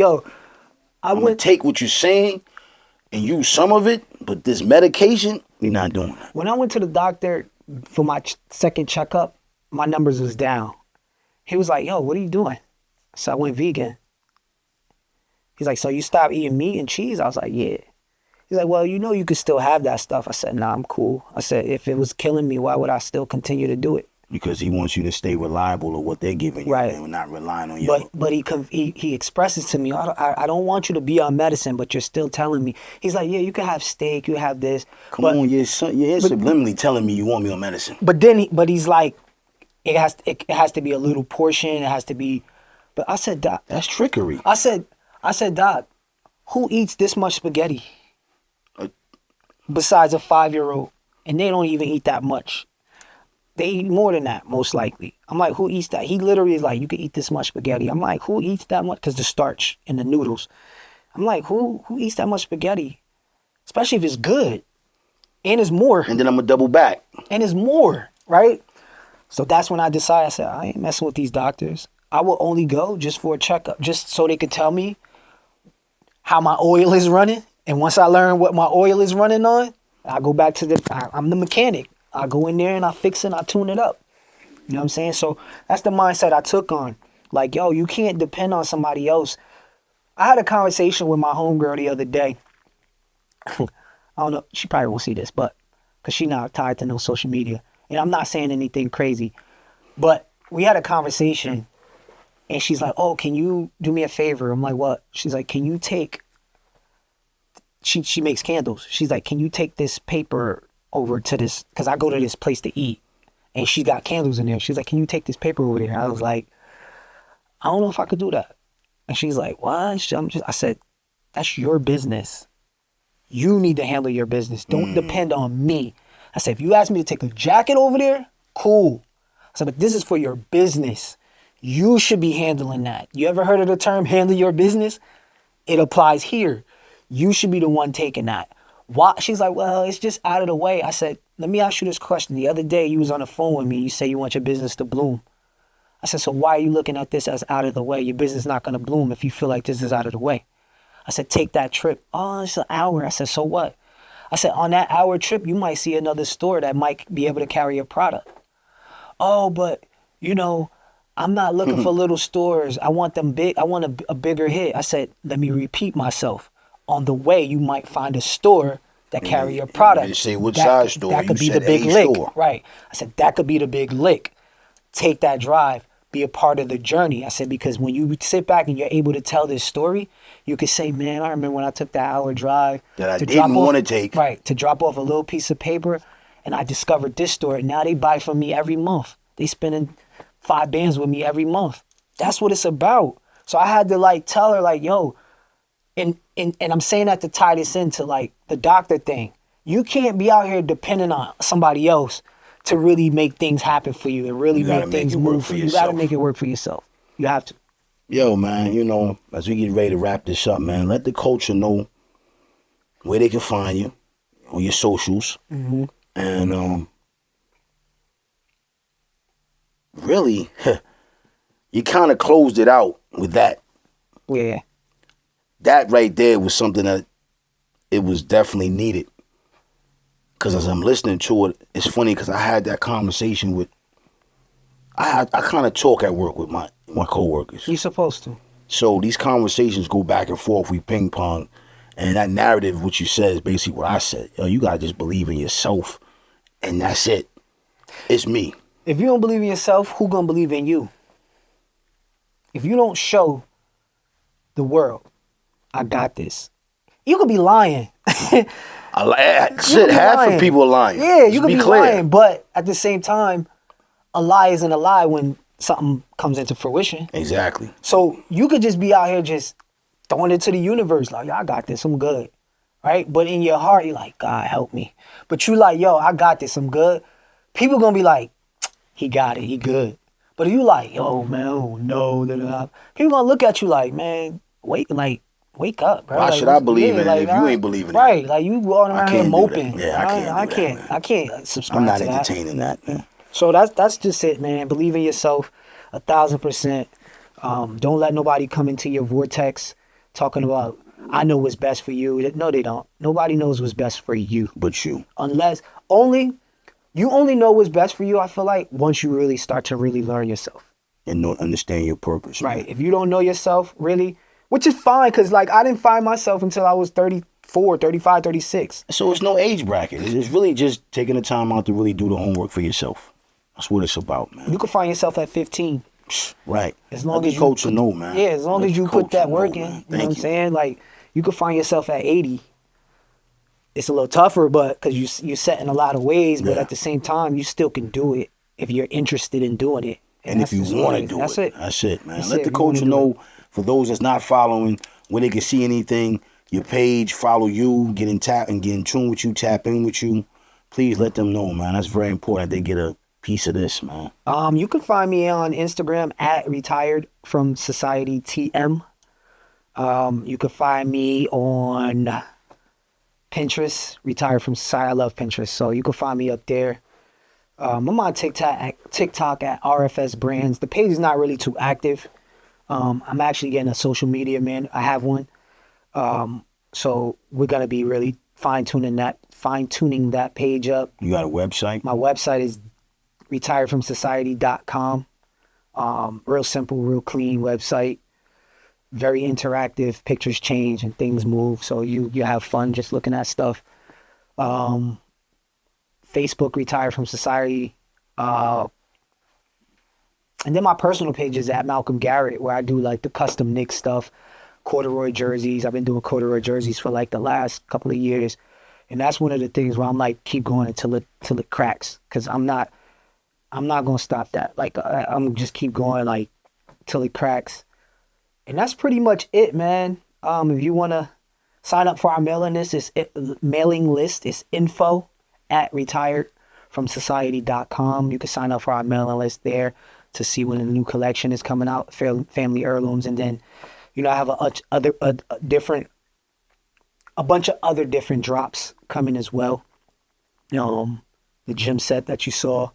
gonna take what you're saying and use some of it, but this medication, we're not doing that. When I went to the doctor for my second checkup, my numbers was down. He was like, yo, what are you doing? So I went vegan. He's like, so you stopped eating meat and cheese? I was like, yeah. He's like, well, you know you could still have that stuff. I said, nah, I'm cool. I said, if it was killing me, why would I still continue to do it? Because he wants you to stay reliable to what they're giving you, right? And not relying on you. But he expresses to me, I don't want you to be on medicine, but you're still telling me. He's like, yeah, you can have steak, you have this. Come on, you're subliminally telling me you want me on medicine. But he's like, it has to be a little portion. It has to be. But I said, Doc, that's trickery. I said, Doc, who eats this much spaghetti? Besides a 5-year-old, and they don't even eat that much. They eat more than that, most likely. I'm like, who eats that? He literally is like, you can eat this much spaghetti. I'm like, who eats that much? Because the starch in the noodles. I'm like, who eats that much spaghetti? Especially if it's good. And it's more. And then I'm going to double back. And it's more, right? So that's when I decided, I said, I ain't messing with these doctors. I will only go just for a checkup, just so they could tell me how my oil is running. And once I learn what my oil is running on, I go back to I'm the mechanic. I go in there and I fix it and I tune it up. You know what I'm saying? So that's the mindset I took on. Like, yo, you can't depend on somebody else. I had a conversation with my homegirl the other day. I don't know. She probably won't see this, but because she's not tied to no social media. And I'm not saying anything crazy. But we had a conversation and she's like, oh, can you do me a favor? I'm like, what? She's like, can you take... She makes candles. She's like, can you take this paper over to this, because I go to this place to eat and she got candles in there. She's like, can you take this paper over there? I was like, I don't know if I could do that. And she's like, what? I said, that's your business. You need to handle your business. Don't depend on me. I said, if you ask me to take a jacket over there, cool. I said, but this is for your business. You should be handling that. You ever heard of the term handle your business? It applies here. You should be the one taking that. Why? She's like, well, it's just out of the way. I said, let me ask you this question. The other day you was on the phone with me. You say you want your business to bloom. I said, so why are you looking at this as out of the way? Your business is not going to bloom if you feel like this is out of the way. I said, take that trip. Oh, it's an hour. I said, so what? I said, on that hour trip, you might see another store that might be able to carry your product. Oh, but, you know, I'm not looking for little stores. I want them big. I want a bigger hit. I said, let me repeat myself. On the way, you might find a store that carry your product. You say what size store? That could You be the said big a lick. store. Right. I said, that could be the big lick. Take that drive. Be a part of the journey. I said, because when you sit back and you're able to tell this story, you can say, man, I remember when I took that hour drive. That I didn't want to take. Right. To drop off a little piece of paper. And I discovered this store. And now they buy from me every month. They spending 5 bands with me every month. That's what it's about. So I had to like tell her like, yo, and I'm saying that to tie this into like the doctor thing. You can't be out here depending on somebody else to really make things happen for you and really make things move for you. You got to make it work for yourself. You have to. Yo, man, you know, as we get ready to wrap this up, man, let the culture know where they can find you on your socials. Mm-hmm. And really, you kind of closed it out with that. Yeah. That right there was something that it was definitely needed. Because as I'm listening to it, it's funny because I had that conversation with, I kind of talk at work with my coworkers. You're supposed to. So these conversations go back and forth, we ping pong. And that narrative, what you said, is basically what I said. Yo, you got to just believe in yourself. And that's it. It's me. If you don't believe in yourself, who gonna believe in you? If you don't show the world, I got this. You could be lying. Shit, half of people are lying. Yeah, you could be clear. lying, but at the same time, a lie isn't a lie when something comes into fruition. Exactly. So you could just be out here just throwing it to the universe like, yo, I got this, I'm good. Right? But in your heart, you're like, God, help me. But you like, yo, I got this, I'm good. People gonna be like, he got it, he good. But if you like, yo, man, oh no, people gonna look at you like, man, wake up, bro. Why like, should I believe in it like, if you ain't believing in it? Right, like you going around here moping. Yeah, I can't subscribe I'm not to that. entertaining that, man. So that's just it, man. Believe in yourself 1,000%. Don't let nobody come into your vortex talking about, I know what's best for you. No, they don't. Nobody knows what's best for you. But you. Unless you only know what's best for you, I feel like, once you really start to really learn yourself. And don't understand your purpose. Right. Man. If you don't know yourself, really, which is fine, because like I didn't find myself until I was 34, 35, 36. So it's no age bracket. It's really just taking the time out to really do the homework for yourself. That's what it's about, man. You can find yourself at 15. Right. As long as the coach will know, man. Yeah, as long as you put that work in. Man. You know what I'm saying? Like, you could find yourself at 80. It's a little tougher, but because you're set in a lot of ways, but at the same time, you still can do it if you're interested in doing it. And if you want to do that's it. That's it, man. That's Let it. the coach know, for those that's not following, where they can see anything, your page, follow you, get in tune with you, tap in with you. Please let them know, man. That's very important. They get a piece of this, man. You can find me on Instagram at Retired from Society TM. You can find me on Pinterest, Retired from Society. I love Pinterest, so you can find me up there. I'm on TikTok at RFS Brands. The page is not really too active. I'm actually getting a social media man. I have one. So we're gonna be really fine tuning that page up. You got a website? My website is retiredfromsociety.com. Real simple, real clean website. Very interactive. Pictures change and things move, so you have fun just looking at stuff. Facebook, Retired from Society. And then my personal page is at Malcolm Garrett, where I do like the custom Knicks stuff, corduroy jerseys. I've been doing corduroy jerseys for like the last couple of years. And that's one of the things where I'm like, keep going until it cracks. Cause I'm not going to stop that. Like I'm just keep going like till it cracks. And that's pretty much it, man. If you want to sign up for our mailing list, it's info@retiredfromsociety.com. You can sign up for our mailing list there to see when the new collection is coming out, family heirlooms. And then, I have a bunch of other different drops coming as well. The gym set that you saw.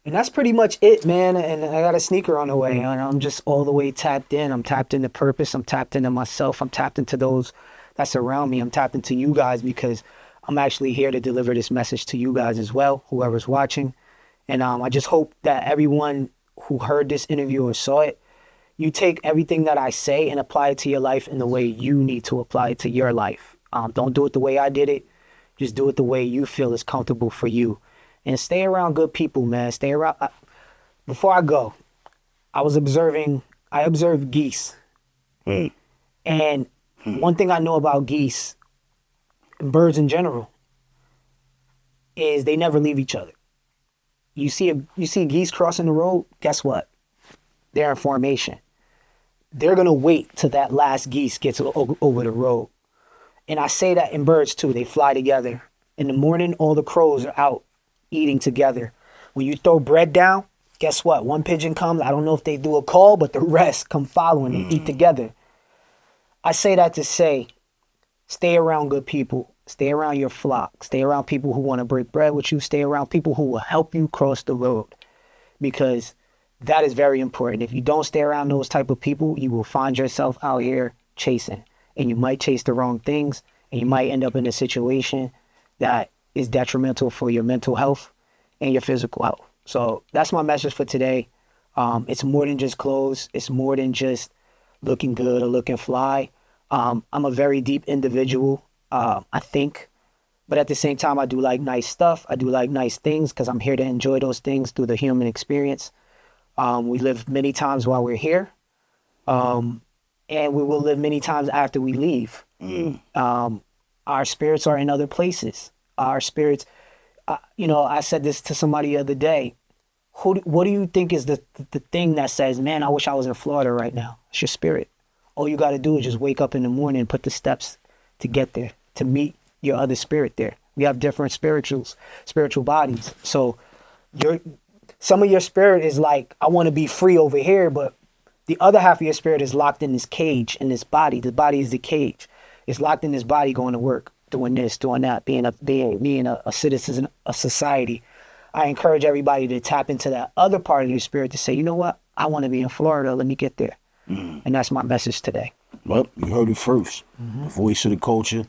And that's pretty much it, man. And I got a sneaker on the way. And I'm just all the way tapped in. I'm tapped into purpose. I'm tapped into myself. I'm tapped into those that surround me. I'm tapped into you guys because I'm actually here to deliver this message to you guys as well, whoever's watching. And I just hope that everyone who heard this interview or saw it, you take everything that I say and apply it to your life in the way you need to apply it to your life. Don't do it the way I did it. Just do it the way you feel is comfortable for you. And stay around good people, man. Stay around. Before I go, I observed geese. And one thing I know about geese, and birds in general, is they never leave each other. You see geese crossing the road, guess what? They're in formation. They're going to wait till that last geese gets over the road. And I say that in birds too. They fly together. In the morning, all the crows are out eating together. When you throw bread down, guess what? One pigeon comes. I don't know if they do a call, but the rest come following and eat together. I say that to say, stay around good people. Stay around your flock. Stay around people who want to break bread with you. Stay around people who will help you cross the road. Because that is very important. If you don't stay around those type of people, you will find yourself out here chasing. And you might chase the wrong things. And you might end up in a situation that is detrimental for your mental health and your physical health. So that's my message for today. It's more than just clothes. It's more than just looking good or looking fly. I'm a very deep individual, I think. But at the same time, I do like nice stuff. I do like nice things because I'm here to enjoy those things through the human experience. We live many times while we're here. And we will live many times after we leave. Our spirits are in other places. Our spirits, I said this to somebody the other day. What do you think is the thing that says, man, I wish I was in Florida right now? It's your spirit. All you got to do is just wake up in the morning and put the steps to get there, to meet your other spirit there. We have different spiritual bodies. So some of your spirit is like, I want to be free over here, but the other half of your spirit is locked in this cage, in this body. The body is the cage. It's locked in this body going to work, doing this, doing that, being a citizen of society. I encourage everybody to tap into that other part of your spirit to say, you know what? I want to be in Florida. Let me get there. And that's my message today. Well, you heard it first. The voice of the culture,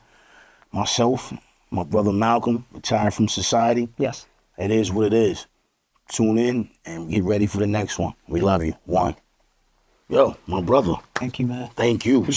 myself, my brother Malcolm, retired from society. Yes. It is what it is. Tune in and get ready for the next one. We love you. One. Yo, my brother. Thank you, man. Thank you.